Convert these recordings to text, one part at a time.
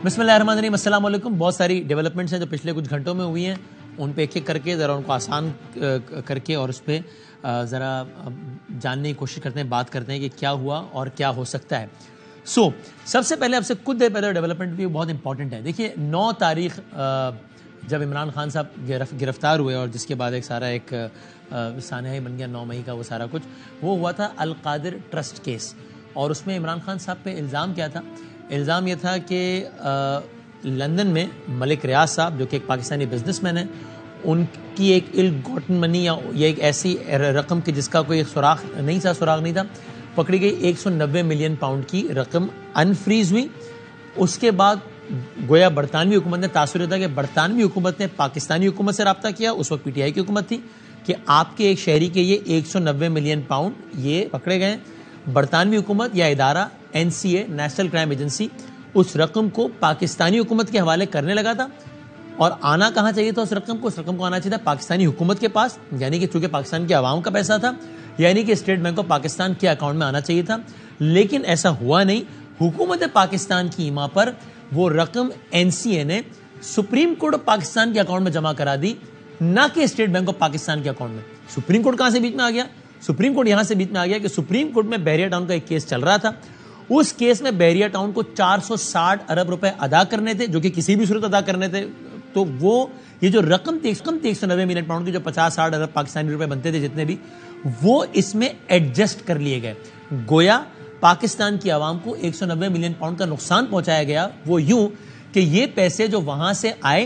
بسم اللہ الرحمن الرحیم. السلام علیکم. بہت ساری ڈیولپمنٹس ہیں جو پچھلے کچھ گھنٹوں میں ہوئی ہیں, ان پہ ایک ایک کر کے ذرا ان کو آسان کر کے اور اس پہ ذرا جاننے کی کوشش کرتے ہیں, بات کرتے ہیں کہ کیا ہوا اور کیا ہو سکتا ہے. سب سے پہلے اب سے کچھ دیر پہلے ڈیولپمنٹ بھی بہت امپورٹنٹ ہے. دیکھیے 9 تاریخ جب عمران خان صاحب گرفتار ہوئے اور جس کے بعد ایک سارا ایک سانحہ بن گیا 9 مئی کا, وہ سارا کچھ وہ ہوا تھا القادر ٹرسٹ کیس. اور اس میں عمران خان صاحب پہ الزام کیا تھا؟ الزام یہ تھا کہ لندن میں ملک ریاض صاحب جو کہ ایک پاکستانی بزنس مین ہیں, ان کی ایک ال گوٹن منی یا یہ ایک ایسی رقم کہ جس کا کوئی سراغ نہیں تھا, پکڑی گئی. 190 ملین پاؤنڈ کی رقم انفریز ہوئی. اس کے بعد گویا برطانوی حکومت نے, تاثر تھا کہ برطانوی حکومت نے پاکستانی حکومت سے رابطہ کیا, اس وقت پی ٹی آئی کی حکومت تھی, کہ آپ کے ایک شہری کے یہ 190 ملین پاؤنڈ یہ پکڑے گئے. برطانوی حکومت یا ادارہ NCA نیشنل کرائم ایجنسی اس رقم کو پاکستانی حکومت کے حوالے کرنے لگا تھا. اور آنا کہاں چاہیے تھا اس رقم کو آنا چاہیے تھا پاکستانی حکومت کے پاس, یعنی کہ چونکہ پاکستان کے عوام کا پیسہ تھا, یعنی کہ اسٹیٹ بینک آف پاکستان کے اکاؤنٹ میں آنا چاہیے تھا. لیکن ایسا ہوا نہیں. حکومت پاکستان کی ایما پر وہ رقم NCA نے سپریم کورٹ آف پاکستان کے اکاؤنٹ میں جمع کرا دی, نہ کہ اسٹیٹ بینک آف پاکستان کے اکاؤنٹ میں. سپریم کورٹ کہاں سے بیچ میں آ گیا؟ سپریم کورٹ یہاں سے بیچ میں آ گیا کہ سپریم کورٹ میں بحریہ ٹاؤن کا ایک کیس چل رہا تھا. اس کیس میں بحریہ ٹاؤن کو 460 ارب روپے ادا کرنے تھے, جو کہ کسی بھی صورت ادا کرنے تھے. تو وہ یہ جو رقم تھی 190 ملین پاؤنڈ کی, جو 50-60 ارب پاکستانی روپے بنتے تھے جتنے بھی, وہ اس میں ایڈجسٹ کر لیے گئے. گویا پاکستان کی عوام کو 190 ملین پاؤنڈ کا نقصان پہنچایا گیا. وہ یوں کہ یہ پیسے جو وہاں سے آئے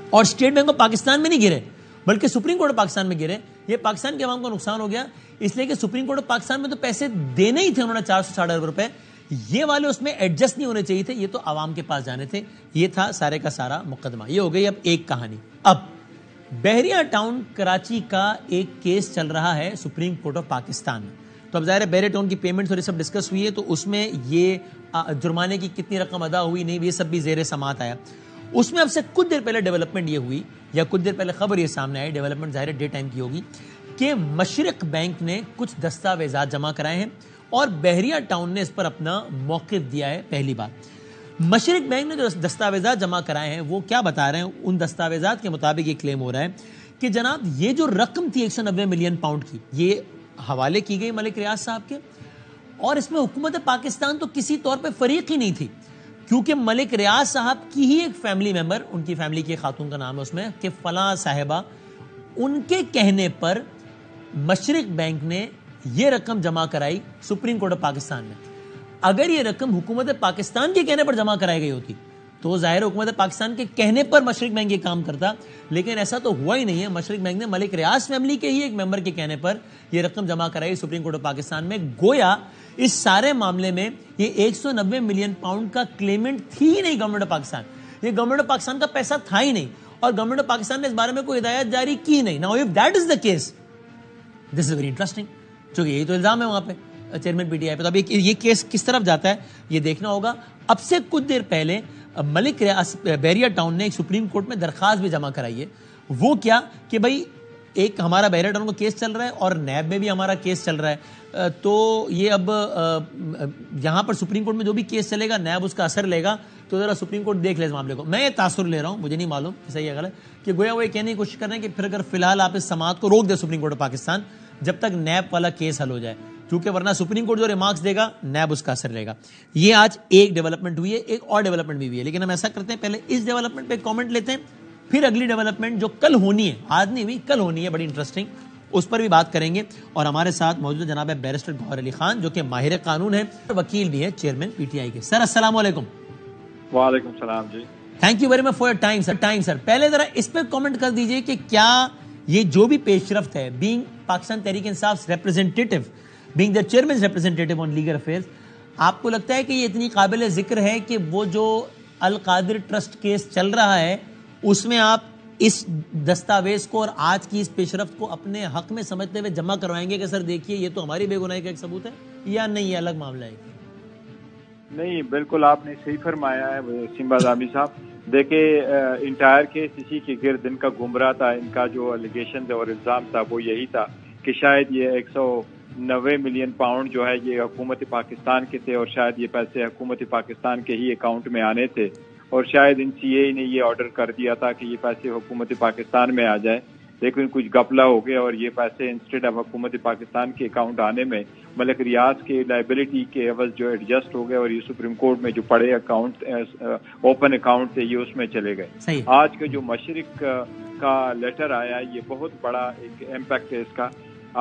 اور اسٹیٹ بینک آف پاکستان میں نہیں گرے بلکہ سپریم کورٹ آف پاکستان میں گرے, یہ پاکستان کے عوام کو نقصان ہو گیا. اس لیے کہ سپریم کورٹ آف پاکستان میں تو پیسے دینے ہی تھے انہوں نے 460 ارب روپے, یہ والے اس میں ایڈجسٹ نہیں ہونے چاہیے تھے, یہ تو عوام کے پاس جانے تھے. یہ تھا سارے کا سارا مقدمہ. یہ ہو گئی اب ایک کہانی. اب بحریہ ٹاؤن کراچی کا ایک کیس چل رہا ہے سپریم کورٹ آف پاکستان میں. تو اب ظاہر ہے بحریہ ٹاؤن کی پیمنٹس اور یہ سب ڈسکس ہوئی ہے, تو اس میں یہ جرمانے کی کتنی رقم ادا ہوئی نہیں, یہ سب بھی زیر سماعت آیا. اس میں اب سے کچھ دیر پہلے ڈیولپمنٹ یہ ہوئی, یا کچھ دیر پہلے خبر یہ سامنے آئی, ڈیولپمنٹ ظاہر ڈے ٹائم کی ہوگی, کہ مشرق بینک نے کچھ دستاویزات جمع کرائے ہیں اور بحریہ ٹاؤن نے اس پر اپنا موقف دیا ہے. پہلی بات, مشرق بینک نے جو دستاویزات جمع کرائے ہیں وہ کیا بتا رہے ہیں؟ ان دستاویزات کے مطابق یہ کلیم ہو رہا ہے کہ جناب یہ جو رقم تھی 190 ملین پاؤنڈ کی, یہ حوالے کی گئی ملک ریاض صاحب کے, اور اس میں حکومت پاکستان تو کسی طور پہ فریق ہی نہیں تھی, کیونکہ ملک ریاض صاحب کی ہی ایک فیملی ممبر, ان کی فیملی کی خاتون کا نام ہے اس میں, کہ فلاں صاحبہ, ان کے کہنے پر مشرق بینک نے یہ رقم جمع کرائی سپریم کورٹ آف پاکستان میں. اگر یہ رقم حکومت پاکستان کے کہنے پر جمع کرائی گئی ہوتی تو ظاہر حکومت پاکستان کے کہنے پر مشرق بینک یہ کام کرتا, لیکن ایسا تو ہوا ہی نہیں ہے. مشرق بینک نے ملک ریاض فیملی کے ہی ایک ممبر کے کہنے پر یہ رقم جمع کرائی سپریم کورٹ آف پاکستان میں. گویا اس سارے معاملے میں یہ 190 ملین پاؤنڈ کا کلیمنٹ تھی ہی نہیں گورنمنٹ آف پاکستان, یہ گورنمنٹ آف پاکستان کا پیسہ تھا ہی نہیں, اور گورنمنٹ آف پاکستان نے اس بارے میں کوئی ہدایت جاری کی نہیں. Now if that is the case, this is very interesting, چونکہ یہی تو الزام ہے وہاں پہ چیئرمین پی ٹی آئی پہ. تو اب یہ کیس کس طرف جاتا ہے یہ دیکھنا ہوگا. اب سے کچھ دیر پہلے ملک ریاض بحریہ ٹاؤن نے ایک سپریم کورٹ میں درخواست بھی جمع کرائی ہے. وہ کیا کہ بھائی ایک ہمارا بحریہ ٹاؤن کا کیس چل رہا ہے اور نیب میں بھی ہمارا کیس چل رہا ہے, تو یہ اب یہاں پر سپریم کورٹ میں جو بھی کیس چلے گا نیب اس کا اثر لے گا, تو ذرا سپریم کورٹ دیکھ لے اس معاملے کو. میں یہ تاثر لے رہا ہوں, مجھے نہیں معلوم کہ صحیح ہے غلط, کہ گویا وہ یہ کہنے کی کوشش کر رہے ہیں کہ پھر اگر فی الحال آپ اس سماعت کو روک دے سپریم کورٹ آف پاکستان جب تک نیب والا کیس حل ہو جائے, کیونکہ ورنہ سپریم کورٹ جو ریمارکس دے گا نیب اس کا اثر لے گا. یہ آج ایک ڈیولپمنٹ ہوئی ہے, ایک اور ڈیولپمنٹ بھی ہوئی ہے, لیکن ہم ایسا کرتے ہیں پہلے اس ڈیولپمنٹ پہ کامنٹ لیتے ہیں, پھر اگلی ڈیولپمنٹ جو کل ہونی ہے, آج نہیں ہوئی کل ہونی ہے, بڑی انٹرسٹنگ, اس پر بھی بات کریں گے. اور ہمارے ساتھ موجود جناب ہے بیرسٹر گوہر علی خان, جو کہ ماہر قانون ہے, وکیل بھی ہے, چیئرمین پی ٹی آئی کے. سر السلام علیکم. وعلیکم السلام جی. Thank you very much for your time sir. پہلے ذرا اس پہ کامنٹ کر دیجئے کہ کیا یہ جو بھی پیش رفت ہے, being Pakistan Tehreek Insaf representative, being the chairman representative on legal affairs, آپ کو لگتا ہے کہ یہ اتنی قابل ذکر ہے کہ وہ جو القادر ٹرسٹ کیس چل رہا ہے اس میں آپ اس دستاویز کو اور آج کی اس پیش رفت کو اپنے حق میں سمجھتے ہوئے جمع کروائیں گے کہ سر دیکھیے یہ تو ہماری بے گناہی کا ایک ثبوت ہے, یا نہیں یہ الگ معاملہ ہے؟ نہیں, بالکل آپ نے صحیح فرمایا ہے وسیم بازامی صاحب. دیکھیں انٹائر کیس اسی کے گرد ان کا گھوم رہا تھا. ان کا جو الیگیشن اور الزام تھا وہ یہی تھا کہ شاید یہ 90 ملین پاؤنڈ جو ہے یہ حکومت پاکستان کے تھے اور شاید یہ پیسے حکومت پاکستان کے ہی اکاؤنٹ میں آنے تھے اور شاید NCA نے یہ آرڈر کر دیا تھا کہ یہ پیسے حکومت پاکستان میں آ جائے، لیکن کچھ گپلا ہو گیا اور یہ پیسے انسٹیڈ آف حکومت پاکستان کے اکاؤنٹ آنے میں ملک ریاض کے لائبلٹی کے عوض جو ایڈجسٹ ہو گئے اور یہ سپریم کورٹ میں جو پڑے اکاؤنٹ اوپن اکاؤنٹ تھے یہ اس میں چلے گئے۔ آج کا جو مشرق کا لیٹر آیا یہ بہت بڑا ایک امپیکٹ ہے اس کا۔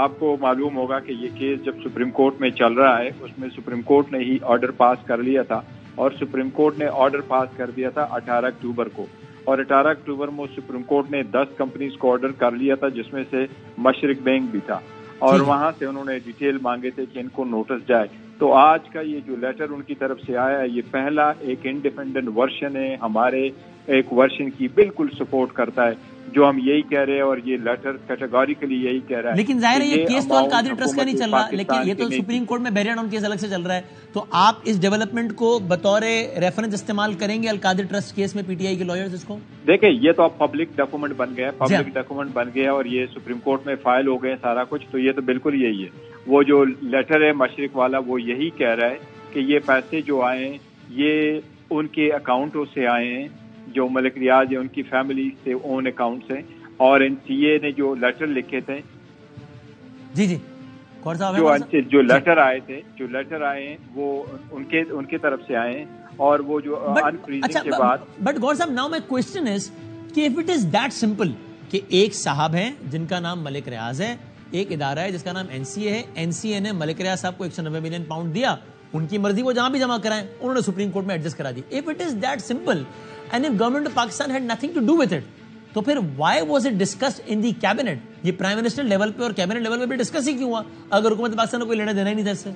آپ کو معلوم ہوگا کہ یہ کیس جب سپریم کورٹ میں چل رہا ہے اس میں سپریم کورٹ نے ہی آرڈر پاس کر لیا تھا اور سپریم کورٹ نے آرڈر پاس کر دیا تھا 18 اکتوبر کو، اور 18 اکتوبر میں سپریم کورٹ نے 10 کمپنیز کو آرڈر کر لیا تھا جس میں سے مشرق بینک بھی تھا، اور وہاں سے انہوں نے ڈیٹیل مانگے تھے کہ ان کو نوٹس جائے۔ تو آج کا یہ جو لیٹر ان کی طرف سے آیا یہ پہلا ایک انڈیپینڈنٹ ورژن ہے، ہمارے ایک ورژن کی بالکل سپورٹ کرتا ہے جو ہم یہی کہہ رہے ہیں، اور یہ لیٹر کیٹیگوریکلی یہی کہہ رہا ہے۔ لیکن ظاہر ہے یہ کیس تو القادری ٹرسٹ کا نہیں چل رہا، لیکن یہ تو سپریم کورٹ میں بیریا ڈاؤن کیس الگ سے چل رہا ہے، تو آپ اس ڈیولپمنٹ کو بطور ریفرنس استعمال کریں گے القادری ٹرسٹ کیس میں PTI کے لائرز اس کو؟ دیکھیں یہ تو اب پبلک ڈاکومنٹ بن گیا، پبلک ڈاکومنٹ بن گیا اور یہ سپریم کورٹ میں فائل ہو گئے سارا کچھ، تو یہ تو بالکل یہی ہے۔ وہ جو لیٹر ہے مشرق والا وہ یہی کہہ رہا ہے کہ یہ پیسے جو آئے ہیں یہ ان کے اکاؤنٹوں سے آئے ہیں، جو ملک ریاض ہے ان کی فیملی سے اون اکاؤنٹ سے، اور NCA نے جو لیٹر لکھے تھے جو لیٹر آئے ہیں وہ ان کے طرف سے آئے ہیں، اور وہ جو انفریزنگ کے بعد۔ بٹ گور صاحب ناؤ مائی کوسچن از کہ if it is that simple کہ ایک صاحب ہیں جن کا نام ملک ریاض ہے، ایک ادارہ ہے جس کا نام NCA ہے، NCA نے ملک ریاض صاحب کو 190 ملین پاؤنڈ دیا، ان کی مرضی وہ جہاں بھی جمع کرائیں، انہوں نے سپریم کورٹ میں ایڈجسٹ کرا دی۔ If it is that simple and if government of Pakistan had nothing to do with it, تو پھر why was it discussed in the cabinet? یہ پرائم منسٹر لیول پہ اور کیبنٹ لیول پہ بھی ڈسکس ہی کیوں ہوا اگر حکومت پاکستان کو کوئی لینا دینا ہی نہیں تھا اس سے؟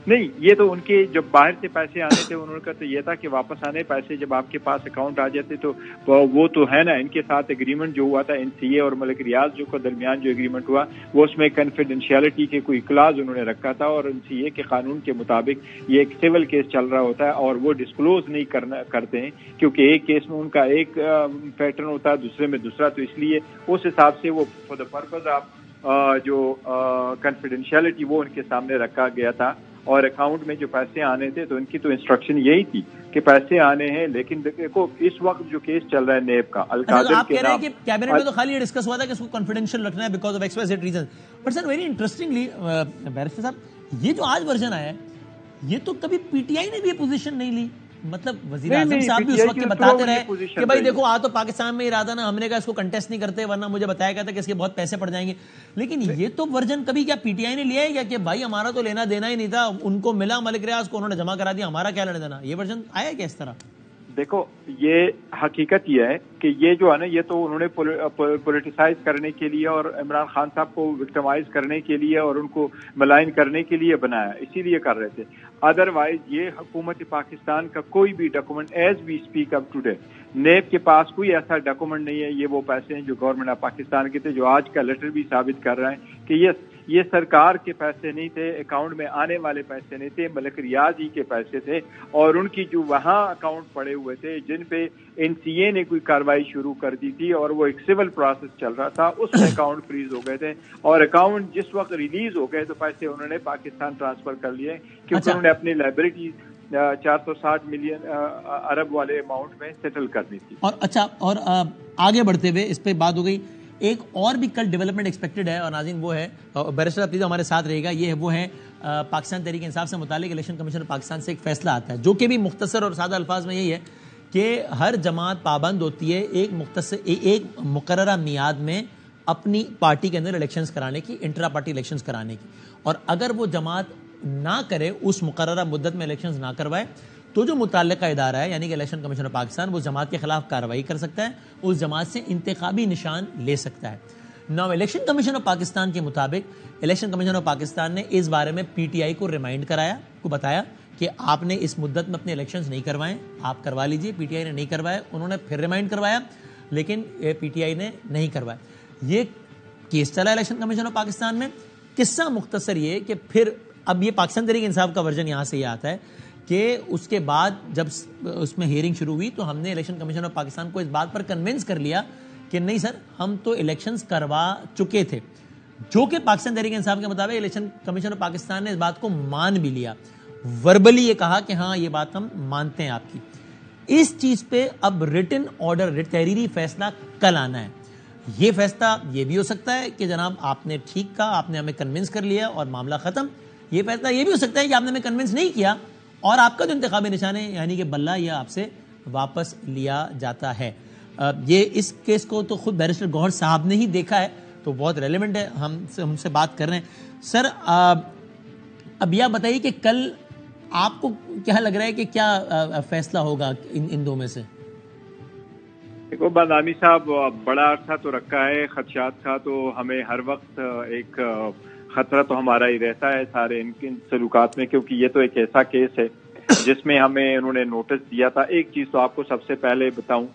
نہیں، یہ تو ان کے جب باہر سے پیسے آنے تھے انہوں کا تو یہ تھا کہ واپس آنے پیسے جب آپ کے پاس اکاؤنٹ آ جاتے تو وہ تو ہے نا، ان کے ساتھ ایگریمنٹ جو ہوا تھا NCA اور ملک ریاض جو کو درمیان جو ایگریمنٹ ہوا وہ اس میں کنفیڈینشیلٹی کے کوئی کلاز انہوں نے رکھا تھا، اور NCA کے قانون کے مطابق یہ ایک سول کیس چل رہا ہوتا ہے اور وہ ڈسکلوز نہیں کرتے ہیں کیونکہ ایک کیس میں ان کا ایک پیٹرن ہوتا ہے دوسرے میں دوسرا، تو اس لیے اس حساب سے وہ فار دا پرپز آف جو کنفیڈینشیلٹی وہ ان کے سامنے رکھا گیا تھا، اور اکاؤنٹ میں جو پیسے آنے تھے تو ان کی تو انسٹرکشن یہی تھی کہ پیسے آنے ہیں۔ لیکن دیکھو اس وقت جو کیس چل رہا ہے نیب کا القادر آپ کہہ رہے ہیں کہ کیبنٹ میں تو خالی یہ ڈسکس ہوا تھا کہ اس کو کنفیڈینشیل رکھنا ہے because of X Y Z reason, but sir very interestingly barrister صاحب یہ جو آج ورژن آیا ہے یہ تو کبھی PTI نے بھی یہ پوزیشن نہیں لی، مطلب وزیر اعظم صاحب بھی اس وقت کے بتاتے رہے کہ بھائی دیکھو آ تو پاکستان میں ارادہ نا، ہم نے کہا اس کو کنٹیسٹ نہیں کرتے ورنہ مجھے بتایا گیا تھا کہ اس کے بہت پیسے پڑ جائیں گے، لیکن یہ تو ورژن کبھی کیا PTI نے لیا ہے کہ بھائی ہمارا تو لینا دینا ہی نہیں تھا، ان کو ملا ملک ریاض کو انہوں نے جمع کرا دیا، ہمارا کیا لینا دینا؟ یہ ورژن آیا کیا اس طرح؟ دیکھو یہ حقیقت یہ ہے کہ یہ جو ہے نا یہ تو انہوں نے پولیٹیسائز کرنے کے لیے اور عمران خان صاحب کو وکٹمائز کرنے کے لیے اور ان کو ملائن کرنے کے لیے بنایا، اسی لیے کر رہے تھے۔ ادروائز یہ حکومت پاکستان کا کوئی بھی document as we speak up today NAB کے پاس کوئی ایسا ڈاکومنٹ نہیں ہے، یہ وہ پیسے ہیں جو گورنمنٹ آف پاکستان کے تھے، جو آج کا لیٹر بھی ثابت کر رہا ہے کہ یہ سرکار کے پیسے نہیں تھے، اکاؤنٹ میں آنے والے پیسے نہیں تھے، ملک ریاض ہی کے پیسے تھے، اور ان کی جو وہاں اکاؤنٹ پڑے ہوئے تھے جن پہ NCA نے کوئی کارروائی شروع کر دی تھی اور وہ ایک سول پروسیس چل رہا تھا، اس میں اکاؤنٹ فریز ہو گئے تھے، اور اکاؤنٹ جس وقت ریلیز ہو گئے تو پیسے انہوں نے پاکستان ٹرانسفر کر لیے کیونکہ انہوں نے اپنی لائبلٹی 460 ملین ارب والے اماؤنٹ میں سیٹل کرنی تھی۔ اور اچھا، اور آگے بڑھتے ہوئے اس پہ بات ہو گئی، ایک اور بھی کل ڈیولپمنٹ ایکسپیکٹڈ ہے اور ناظرین وہ ہے، بیرسٹر آپ پلیز ہمارے ساتھ رہے گا، یہ وہ ہے پاکستان تحریک انصاف سے متعلق الیکشن کمیشن پاکستان سے ایک فیصلہ آتا ہے جو کہ بھی مختصر اور سادہ الفاظ میں یہی ہے کہ ہر جماعت پابند ہوتی ہے ایک مقررہ میعاد میں اپنی پارٹی کے اندر الیکشنز کرانے کی، انٹرا پارٹی الیکشنز کرانے کی، اور اگر وہ جماعت نہ کرے، اس مقررہ مدت میں الیکشنز نہ کروائے، تو جو متعلقہ ادارہ ہے یعنی کہ الیکشن کمیشن آف پاکستان وہ جماعت کے خلاف کارروائی کر سکتا ہے، اس جماعت سے انتخابی نشان لے سکتا ہے۔ نو الیکشن کمیشن آف پاکستان کے مطابق الیکشن کمیشن آف پاکستان نے اس بارے میں PTI کو ریمائنڈ کرایا، کو بتایا کہ آپ نے اس مدت میں اپنے الیکشنز نہیں کروائے، آپ کروا لیجئے۔ PTI نے نہیں کروائے، انہوں نے پھر ریمائنڈ کروایا لیکن PTI نے نہیں کروایا۔ یہ کیس چلا الیکشن کمیشن آف پاکستان میں۔ قصہ مختصر یہ کہ پھر اب یہ پاکستان تحریک انصاف کا ورژن یہاں سے یہ آتا ہے کہ اس کے بعد جب اس میں ہیئرنگ شروع ہوئی تو ہم نے الیکشن کمیشن آف پاکستان کو اس بات پر کنونس کر لیا کہ نہیں سر، ہم تو الیکشنز کروا چکے تھے، جو کہ پاکستان تحریک انصاف کے مطابق الیکشن کمیشن آف پاکستان نے اس بات کو مان بھی لیا, وربلی یہ کہا کہ ہاں یہ بات ہم مانتے ہیں آپ کی. اس چیز پہ اب ریٹن آرڈر, تحریری فیصلہ کل آنا ہے. یہ فیصلہ یہ بھی ہو سکتا ہے کہ جناب آپ نے ٹھیک کہا, آپ نے ہمیں کنونس کر لیا اور معاملہ ختم. یہ فیصلہ یہ بھی ہو سکتا ہے کہ آپ نے ہمیں کنونس نہیں کیا اور آپ کا جو انتخابی نشان ہے یعنی کہ بلہ یہ آپ سے واپس لیا جاتا ہے. یہ اس کیس کو تو خود بیرسٹر گوہر صاحب نے ہی دیکھا ہے, تو بہت ریلیونٹ ہے, ہم سے بات کر رہے ہیں. سر اب یہ بتائیے کہ کل آپ کو کیا لگ رہا ہے کہ کیا فیصلہ ہوگا ان دو میں سے؟ دیکھو بادامی صاحب, بڑا عرصہ تو رکھا ہے خدشات کا, تو ہمیں ہر وقت ایک خطرہ تو ہمارا ہی رہتا ہے سارے ان سلوکات میں, کیونکہ یہ تو ایک ایسا کیس ہے جس میں ہمیں انہوں نے نوٹس دیا تھا. ایک چیز تو آپ کو سب سے پہلے بتاؤں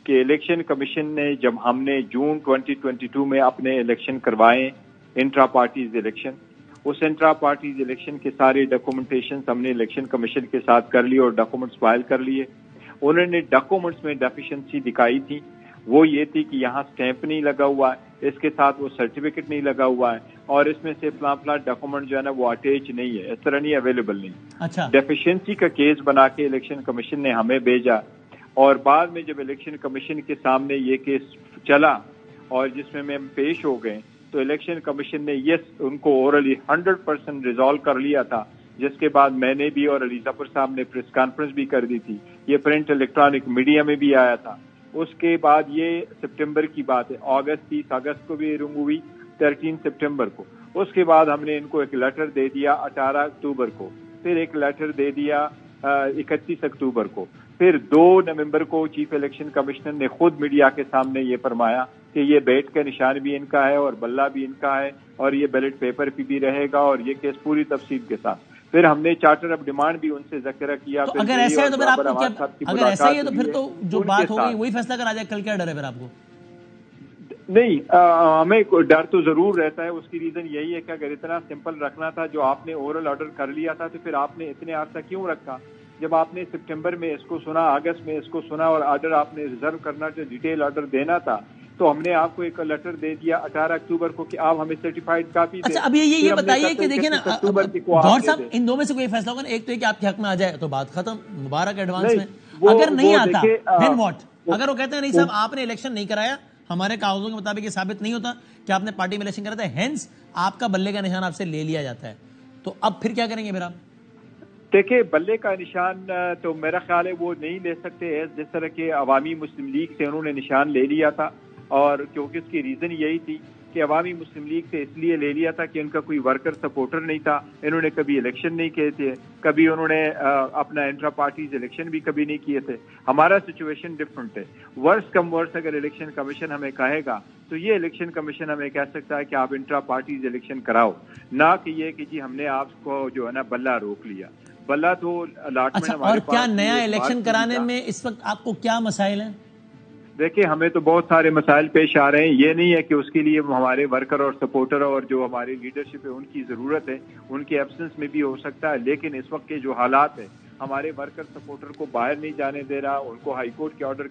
کہ الیکشن کمیشن نے جب ہم نے جون 2022 میں اپنے الیکشن کروائے, انٹرا پارٹیز الیکشن, اس انٹرا پارٹیز الیکشن کے سارے ڈاکومنٹیشن ہم نے الیکشن کمیشن کے ساتھ کر لیے اور ڈاکومنٹس فائل کر لیے. انہوں نے ڈاکومنٹس میں ڈیفیشنسی دکھائی تھی, وہ یہ تھی کہ یہاں سٹیمپ نہیں لگا ہوا ہے, اس کے ساتھ وہ سرٹیفکیٹ نہیں لگا ہوا ہے, اور اس میں سے فلاں ڈاکومنٹ جو ہے نا وہ اٹیچ نہیں ہے, اس طرح نہیں, اویلیبل نہیں. اچھا, ڈیفیشنسی کا کیس بنا کے الیکشن کمیشن نے ہمیں بھیجا, اور بعد میں جب الیکشن کمیشن کے سامنے یہ کیس چلا اور جس میں ہم پیش ہو گئے, تو الیکشن کمیشن نے ان کو اورلی 100% ریزالو کر لیا تھا, جس کے بعد میں نے بھی اور علی ظفر صاحب نے پریس کانفرنس بھی کر دی تھی, یہ پرنٹ الیکٹرانک میڈیا میں بھی آیا تھا. اس کے بعد یہ سپٹمبر کی بات ہے, 30 اگست کو بھی ہیئرنگ ہوئی, 13 سپٹمبر کو. اس کے بعد ہم نے ان کو ایک لیٹر دے دیا 18 اکتوبر کو, پھر ایک لیٹر دے دیا 31 اکتوبر کو, پھر 2 نومبر کو چیف الیکشن کمشنر نے خود میڈیا کے سامنے یہ فرمایا کہ یہ بیٹ کا نشان بھی ان کا ہے اور بلہ بھی ان کا ہے اور یہ بیلٹ پیپر بھی رہے گا, اور یہ کیس پوری تفصیل کے ساتھ. پھر ہم نے چارٹر آف ڈیمانڈ بھی ان سے ذکر کیا. تو اگر ایسا ہے تو پھر آپ کو کیا, اگر ایسا ہی ہے تو پھر تو جو بات ہو گئی وہی فیصلہ کرا جائے, کل کیا ڈر ہے پھر آپ کو؟ نہیں, ہمیں ڈر تو ضرور رہتا ہے. اس کی ریزن یہی ہے کہ اگر اتنا سمپل رکھنا تھا, جو آپ نے اورل آرڈر کر لیا تھا, تو پھر آپ نے اتنے عرصہ کیوں رکھا؟ جب آپ نے سپٹمبر میں اس کو سنا, اگست میں اس کو سنا, اور آرڈر آپ نے ریزرو کرنا, جو ڈیٹیل آرڈر دینا تھا, تو ہم نے آپ کو ایک لیٹر دے دیا 18 اکتوبر کو کہ آپ ہمیں سرٹیفائیڈ کاپی دیں. اچھا, اب یہ بتائیے کہ دیکھیں نا گوہر صاحب, ان دو میں سے کوئی فیصلہ ہوگا نا, ایک تو یہ کہ آپ کے حق میں آ جائے تو بات ختم, مبارک ایڈوانس میں. اگر نہیں آتا دین واٹ؟ اگر وہ کہتے ہیں نہیں صاحب آپ نے الیکشن نہیں کرایا, ہمارے کاغذوں کے مطابق یہ ثابت نہیں ہوتا کہ آپ نے پارٹی میں الیکشن کرا تھا, ہینس آپ کا بلے کا نشان آپ سے لے لیا جاتا ہے, تو اب پھر کیا کریں گے پھر آپ؟ دیکھیں, بلے کا نشان تو میرا خیال ہے وہ نہیں لے سکتے, جس طرح کے عوامی مسلم لیگ سے انہوں نے نشان لے لیا تھا, اور کیونکہ اس کی ریزن یہی تھی کہ عوامی مسلم لیگ سے اس لیے لے لیا تھا کہ ان کا کوئی ورکر سپورٹر نہیں تھا, انہوں نے کبھی الیکشن نہیں کیے تھے, کبھی انہوں نے اپنا انٹرا پارٹیز الیکشن بھی کبھی نہیں کیے تھے. ہمارا سچویشن ڈفرنٹ ہے. ورس کم ورس اگر الیکشن کمیشن ہمیں کہے گا تو یہ الیکشن کمیشن ہمیں کہہ سکتا ہے کہ آپ انٹرا پارٹیز الیکشن کراؤ, نہ کہ یہ کہ جی ہم نے آپ کو جو ہے نا بلہ روک لیا. بلہ تو الاٹمنٹ ہمارے اور کیا نیا الیکشن کرانے میں اس وقت آپ کو کیا مسائل ہیں؟ دیکھیں, ہمیں تو بہت سارے مسائل پیش آ رہے ہیں. یہ نہیں ہے کہ اس کے لیے ہمارے ورکر اور سپورٹر اور جو ہماری لیڈرشپ ہے ان کی ضرورت ہے, ان کے ایبسنس میں بھی ہو سکتا ہے, لیکن اس وقت کے جو حالات ہیں, ہمارے ورکر سپورٹر کو باہر نہیں جانے دے رہا, ان کو ہائی کورٹ کے آرڈر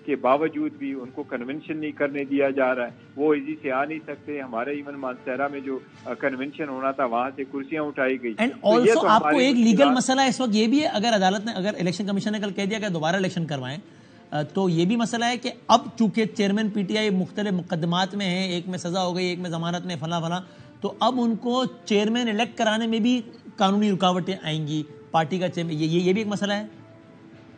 کے باوجود بھی ان کو کنونشن نہیں کرنے دیا جا رہا ہے, وہ ایزی سے آ نہیں سکتے. ہمارے ایون مانسہرہ میں جو کنونشن ہونا تھا وہاں سے کرسیاں اٹھائی گئی. اینڈ آلسو آپ کو ایک لیگل مسئلہ اس وقت یہ بھی ہے, اگر عدالت نے, اگر الیکشن کمیشن نے کل کہہ دیا کہ دوبارہ الیکشن کروائیں, تو یہ بھی مسئلہ ہے کہ اب چونکہ چیئرمین پی ٹی آئی مختلف مقدمات میں ہیں, ایک میں سزا ہو گئی, ایک میں ضمانت میں, فلاں فلاں, تو اب ان کو چیئرمین الیکٹ کرانے میں بھی قانونی رکاوٹیں آئیں گی پارٹی کا چیئرمین, یہ بھی ایک مسئلہ ہے.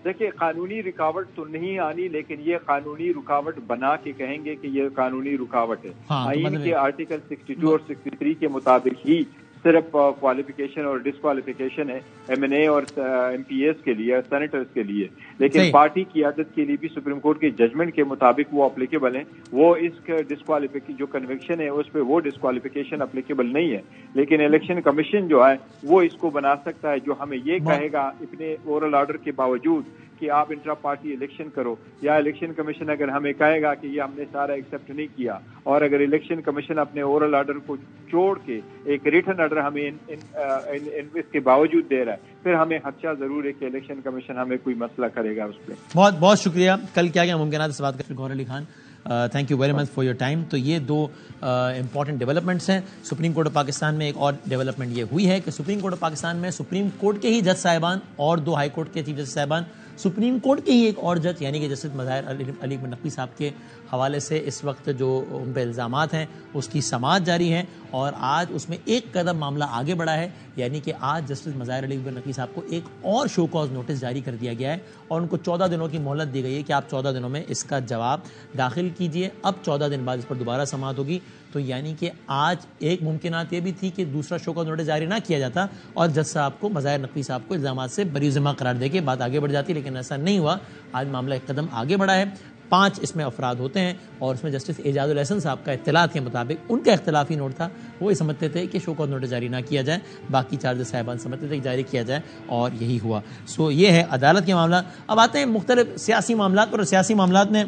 دیکھیں, قانونی رکاوٹ تو نہیں آنی, لیکن یہ قانونی رکاوٹ بنا کے کہیں گے کہ یہ قانونی رکاوٹ ہے. آئین کے آرٹیکل 62 اور 63 کے مطابق ہی صرف کوالیفیکیشن اور ڈسکوالیفیکیشن ہے ایم این اے اور ایم پی ایس کے لیے, سینیٹرز کے لیے, لیکن پارٹی قیادت کے لیے بھی سپریم کورٹ کے ججمنٹ کے مطابق وہ اپلیکیبل ہیں. وہ اس ڈسکوالیفیکیشن جو کنوکشن ہے اس پہ وہ ڈسکوالیفیکیشن اپلیکیبل نہیں ہے, لیکن الیکشن کمیشن جو ہے وہ اس کو بنا سکتا ہے, جو ہمیں یہ کہے گا اپنے اورل آرڈر کے باوجود کہ آپ انٹرا پارٹی الیکشن کرو, یا الیکشن کمیشن اگر ہمیں کہے گا کہ یہ ہم نے سارا ایکسیپٹ نہیں کیا, اور اگر الیکشن کمیشن اپنے اورل آرڈر کو چھوڑ کے ایک ریٹن آرڈر ہمیں اس کے باوجود دے رہا ہے, پھر ہمیں خدشہ ضرور ہے کہ الیکشن کمیشن ہمیں کوئی مسئلہ کرے گا اس پہ. بہت بہت شکریہ. کل کیا ممکنات سے بات کریں Gohar Ali Khan. Thank you very much for your time. تو یہ دو امپورٹنٹ ڈیولپمنٹس ہیں. سپریم کورٹ آف پاکستان میں ایک اور ڈیولپمنٹ یہ ہوئی ہے کہ سپریم کورٹ آف پاکستان میں سپریم کورٹ کے ہی جج صاحبان اور 2 ہائی کورٹ کے چیف جسٹس صاحبان, سپریم کورٹ کے ہی ایک اور جج یعنی کہ جسٹس مظاہر علی اکبر نقوی صاحب کے حوالے سے اس وقت جو ان پہ الزامات ہیں اس کی سماعت جاری ہے, اور آج اس میں ایک قدم معاملہ آگے بڑھا ہے, یعنی کہ آج جسٹس مظاہر علی اکبر نقوی صاحب کو ایک اور شو کاز نوٹس جاری کر دیا گیا ہے اور ان کو 14 دنوں کی مہلت دی گئی ہے کہ آپ 14 دنوں میں اس کا جواب داخل کیجئے. اب 14 دن بعد اس پر دوبارہ سماعت ہوگی. تو یعنی کہ آج ایک ممکنات یہ بھی تھی کہ دوسرا شو کاز نوٹس جاری نہ کیا جاتا اور جج صاحب کو, مظاہر نقوی صاحب کو الزامات سے بری ذمہ قرار دے کے بات آگے بڑھ جاتی, لیکن ایسا نہیں ہوا. آج معاملہ ایک قدم آگے بڑھا ہے. 5 اس میں افراد ہوتے ہیں اور اس میں جسٹس اعجاز الاحسن صاحب کا اطلاعات کے مطابق ان کا اختلافی نوٹ تھا, وہ یہ سمجھتے تھے کہ شو کاز نوٹس جاری نہ کیا جائے, باقی 4 جج صاحبان سمجھتے تھے کہ جاری کیا جائے, اور یہی ہوا. سو یہ ہے عدالت کے معاملہ. اب آتے ہیں مختلف سیاسی معاملات پر, اور سیاسی معاملات میں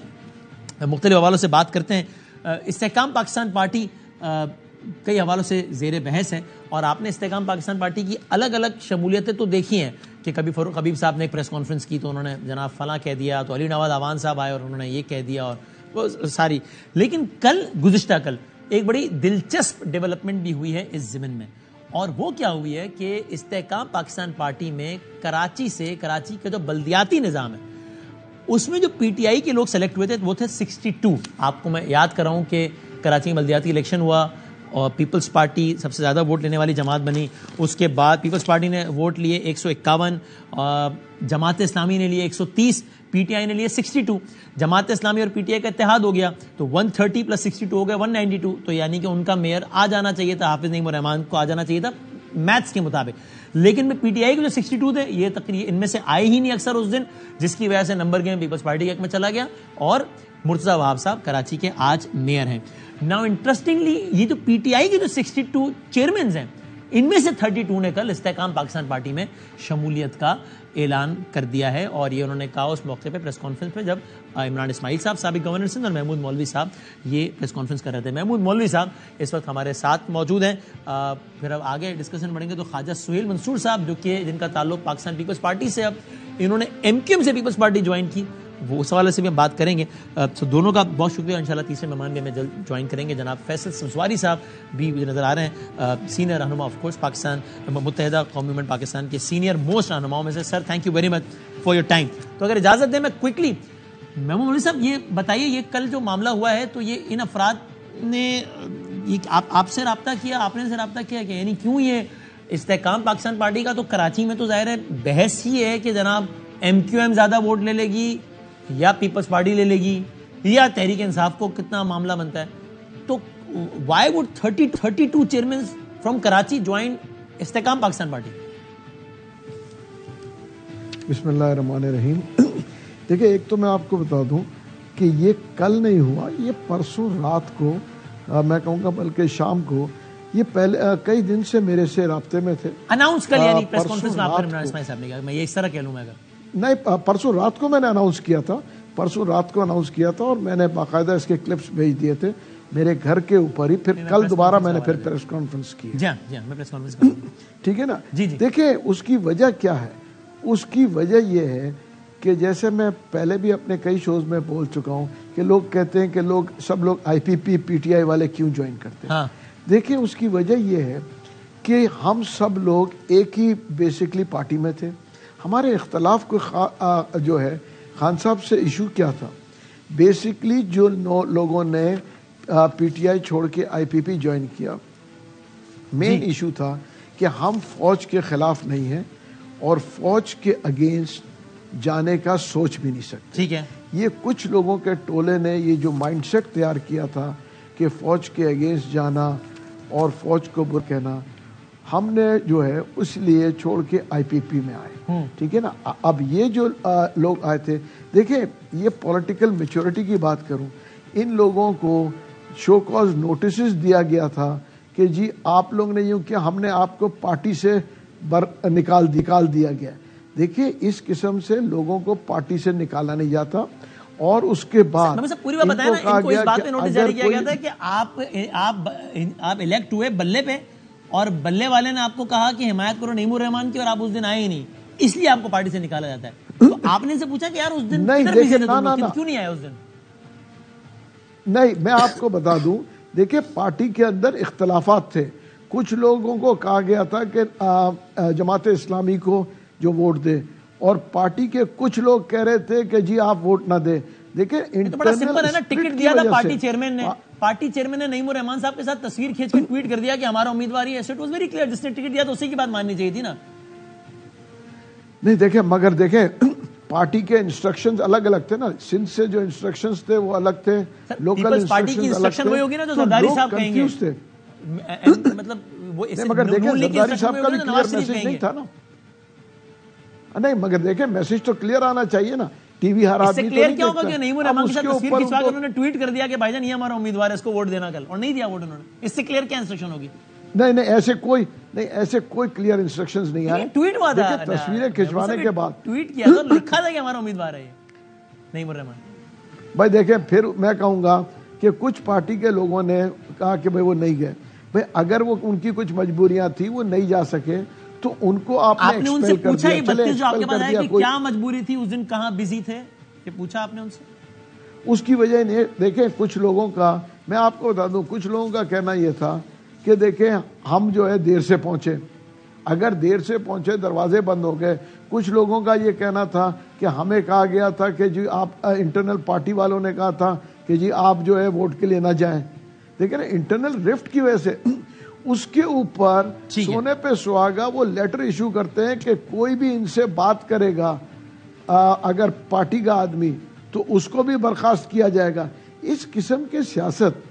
مختلف حوالوں سے بات کرتے ہیں. استحکام پاکستان پارٹی کئی حوالوں سے زیر بحث ہے, اور آپ نے استحکام پاکستان پارٹی کی الگ الگ شمولیتیں تو دیکھی ہیں کہ کبھی فاروق حبیب صاحب نے ایک پریس کانفرنس کی تو انہوں نے جناب فلاں کہہ دیا, تو علی نواز اعوان صاحب آئے اور انہوں نے یہ کہہ دیا, اور وہ ساری. لیکن گزشتہ کل ایک بڑی دلچسپ ڈیولپمنٹ بھی ہوئی ہے اس ضمن میں, اور وہ کیا ہوئی ہے کہ استحکام پاکستان پارٹی میں کراچی کا جو بلدیاتی نظام ہے اس میں جو پی ٹی آئی کے لوگ سلیکٹ ہوئے تھے وہ تھے 62. آپ کو میں یاد کراؤں کہ کراچی میں بلدیاتی الیکشن ہوا اور پیپلز پارٹی سب سے زیادہ ووٹ لینے والی جماعت بنی. اس کے بعد پیپلز پارٹی نے ووٹ لیے 151, جماعت اسلامی نے لیے 130, پی ٹی آئی نے لیے 62. جماعت اسلامی اور پی ٹی آئی کا اتحاد ہو گیا تو 130 + 62 ہو گیا 192. تو یعنی کہ ان کا میئر آ جانا چاہیے تھا, حافظ نعیم الرحمان کو آ جانا چاہیے تھا میتھس کے مطابق. لیکن پی ٹی آئی کے جو 62 تھے یہ تقریباً ان میں سے آئے ہی نہیں اکثر اس دن, جس کی وجہ سے نمبر گیم پیپلز پارٹی کے حق میں چلا گیا, اور مرتضی وہاب صاحب کراچی کے آج میئر ہیں. ناؤ انٹرسٹنگلی یہ جو پی ٹی آئی کے جو 62 چیئرمینز ہیں ان میں سے 32 نے کل استحکام پاکستان پارٹی میں شمولیت کا اعلان کر دیا ہے, اور یہ انہوں نے کہا اس موقع پہ پریس کانفرنس پہ جب عمران اسماعیل صاحب سابق گورنر سندھ اور محمود مولوی صاحب یہ پریس کانفرنس کر رہے تھے. محمود مولوی صاحب اس وقت ہمارے ساتھ موجود ہیں. پھر اب آگے ڈسکشن بڑھیں گے تو خواجہ سہیل منصور صاحب جو کہ جن کا تعلق پاکستان پیپلز پارٹی سے, اب انہوں نے ایم کیو ایم سے پیپلز پارٹی جوائن کی, وہ اس حوالے سے بھی ہم بات کریں گے. تو دونوں کا بہت شکریہ. انشاءاللہ تیسرے مہمان بھی ہمیں جلد جوائن کریں گے. جناب فیصل سمسواری صاحب بھی نظر آ رہے ہیں, سینئر رہنما آف کورس پاکستان متحدہ قومی موومنٹ پاکستان کے سینئر موسٹ رہنماؤں میں سے. Sir thank you very much for your time. تو اگر اجازت دیں میں کوئکلی, محمود مولوی صاحب یہ بتائیے, یہ کل جو معاملہ ہوا ہے تو یہ ان افراد نے آپ سے رابطہ کیا, آپ نے سے رابطہ کیا کہ یعنی کیوں یہ استحکام پاکستان پارٹی کا تو کراچی میں تو ظاہر ہے بحث ہی ہے کہ جناب ایم کیو ایم زیادہ ووٹ لے لے گی یا پیپلز پارٹی لے لے گی یا تحریک انصاف کو کتنا معاملہ بنتا ہے, تو why would 32 chairmen from Karachi join Istehkam Pakistan party? بسم اللہ الرحمن الرحیم. دیکھیں, ایک تو میں آپ کو بتا دوں کہ یہ کل نہیں ہوا, یہ پرسوں رات کو, میں کہوں گا بلکہ شام کو, یہ پہلے کئی دن سے میرے سے رابطے میں تھے. اناؤنس کر یعنی پریس کانفرنس میں آپ عمران اسماعیل صاحب نے کہا, میں یہ اس طرح کہہ لوں میں اگر نہیں, پرسوں رات کو میں نے اناؤنس کیا تھا, اور میں نے باقاعدہ اس کے کلپس بھیج دیے تھے میرے گھر کے اوپر ہی. پھر کل دوبارہ میں نے پھر پریس کانفرنس کی. جی میں پریس کانفرنس کروں, ٹھیک ہے نا. دیکھیں اس کی وجہ کیا ہے. اس کی وجہ یہ ہے کہ جیسے میں پہلے بھی اپنے کئی شوز میں بول چکا ہوں کہ لوگ کہتے ہیں کہ سب لوگ آئی پی پی پی ٹی آئی والے کیوں جوائن کرتے ہیں. دیکھیں اس کی وجہ یہ ہے کہ ہم سب لوگ ایک ہی بیسکلی پارٹی میں تھے. ہمارے اختلاف کو جو ہے خان صاحب سے ایشو کیا تھا, بیسکلی جو لوگوں نے پی ٹی آئی چھوڑ کے آئی پی پی جوائن کیا, مین ایشو تھا کہ ہم فوج کے خلاف نہیں ہیں اور فوج کے اگینسٹ جانے کا سوچ بھی نہیں سکتے. ٹھیک ہے. یہ کچھ لوگوں کے ٹولے نے یہ جو مائنڈ سیٹ تیار کیا تھا کہ فوج کے اگینسٹ جانا اور فوج کو برا کہنا, ہم نے جو ہے اس لیے چھوڑ کے آئی پی پی میں آئے. ٹھیک ہے نا. اب یہ جو لوگ آئے تھے, دیکھیں یہ پولیٹیکل میچورٹی کی بات کروں, ان لوگوں کو شو کاز نوٹسز دیا گیا تھا کہ جی آپ لوگ نے یوں کیا, ہم نے آپ کو پارٹی سے نکال دیا گیا. دیکھیے اس قسم سے لوگوں کو پارٹی سے نکالا نہیں جاتا. اور اس کے بعد پوری بات بتائیں نا, ان کو اس بات پہ نوٹس جاری کیا گیا تھا کہ آپ الیکٹ ہوئے بلے پہ, اور بلے والے نے آپ کو کہا کہ حمایت کرو نعیم الرحمان کی, اور آپ اس دن آئے ہی نہیں, اس لیے آپ کو پارٹی سے نکالا جاتا ہے. تو آپ نے ان سے پوچھا کہ یار اس دن کیوں نہیں آئے اس دن؟ نہیں میں آپ کو بتا دوں, دیکھیں پارٹی کے اندر اختلافات تھے. کچھ لوگوں کو کہا گیا تھا کہ جماعت اسلامی کو جو ووٹ دے, اور پارٹی کے کچھ لوگ کہہ رہے تھے کہ جی آپ ووٹ نہ دیں. دیکھیں بڑا سمپل ہے نا, ٹکٹ دیا تھا پارٹی چیئرمین نے نعیم الرحمان صاحب کے ساتھ تصویر کھینچ کے ٹویٹ کر دیا کہ ہمارا امیدوار ہی ہے. اٹ واز ویری کلیئر, جس نے ٹکٹ دیا تو اسی کی بات ماننی چاہیے تھی نا. نہیں دیکھیں, مگر دیکھیں پارٹی کے انسٹرکشنز الگ الگ تھے نا. سندھ سے جو انسٹرکشنز تھے وہ الگ تھے, لوکل انسٹرکشن وہی ہوگی نا جو زرداری صاحب کہیں گے. مطلب وہ مگر دیکھیں زرداری صاحب کا بھی کلیئر میسج نہیں تھا نا. نہیں مگر دیکھیں میسج تو کلیئر آنا چاہیے نا. ٹی وی ہر آدمی کلیئر کیا ہوگا کہ نعیم الرحمان کے ساتھ تصویر کھنچوا کے انہوں نے ٹویٹ کر دیا کہ بھائی جان یہ ہمارا امیدوار ہے, اس کو ووٹ دینا کل, اور نہیں دیا ووٹ انہوں نے. اس سے کلیئر کیا انسٹرکشن ہوگی؟ نہیں ایسے کوئی کلیئر انسٹرکشنز نہیں آئے. ٹویٹ ہوا تھا, تصویریں کھنچوانے کے بعد ٹویٹ کیا تھا, لکھا تھا کہ ہمارا امیدوار ہے نعیم الرحمان. بھائی دیکھیں پھر میں کہوں گا کہ کچھ پارٹی کے لوگوں نے کہا کہ بھائی وہ نہیں گئے. بھائی اگر وہ ان کی کچھ مجبوریاں تھی, وہ نہیں جا سکے, تو ان کو آپ نے ان سے پوچھا ہی 32 جو آپ کے پاس آیا کہ کیا مجبوری تھی, اس دن کہاں بزی تھے, یہ پوچھا آپ نے ان سے؟ اس کی وجہ نہیں. دیکھیں کچھ لوگوں کا, میں آپ کو بتا دوں, کچھ لوگوں کا کہنا یہ تھا کہ دیکھیں ہم جو ہے دیر سے پہنچے, اگر دیر سے پہنچے دروازے بند ہو گئے. کچھ لوگوں کا یہ کہنا تھا کہ ہمیں کہا گیا تھا کہ جی آپ, انٹرنل پارٹی والوں نے کہا تھا کہ جی آپ جو ہے ووٹ کے لیے نہ جائیں. دیکھیں انٹرنل رفٹ کی وجہ سے اس کے اوپر سونے پہ سہاگا وہ لیٹر ایشو کرتے ہیں کہ کوئی بھی ان سے بات کرے گا اگر پارٹی کا آدمی, تو اس کو بھی برخاست کیا جائے گا. اس قسم کے سیاست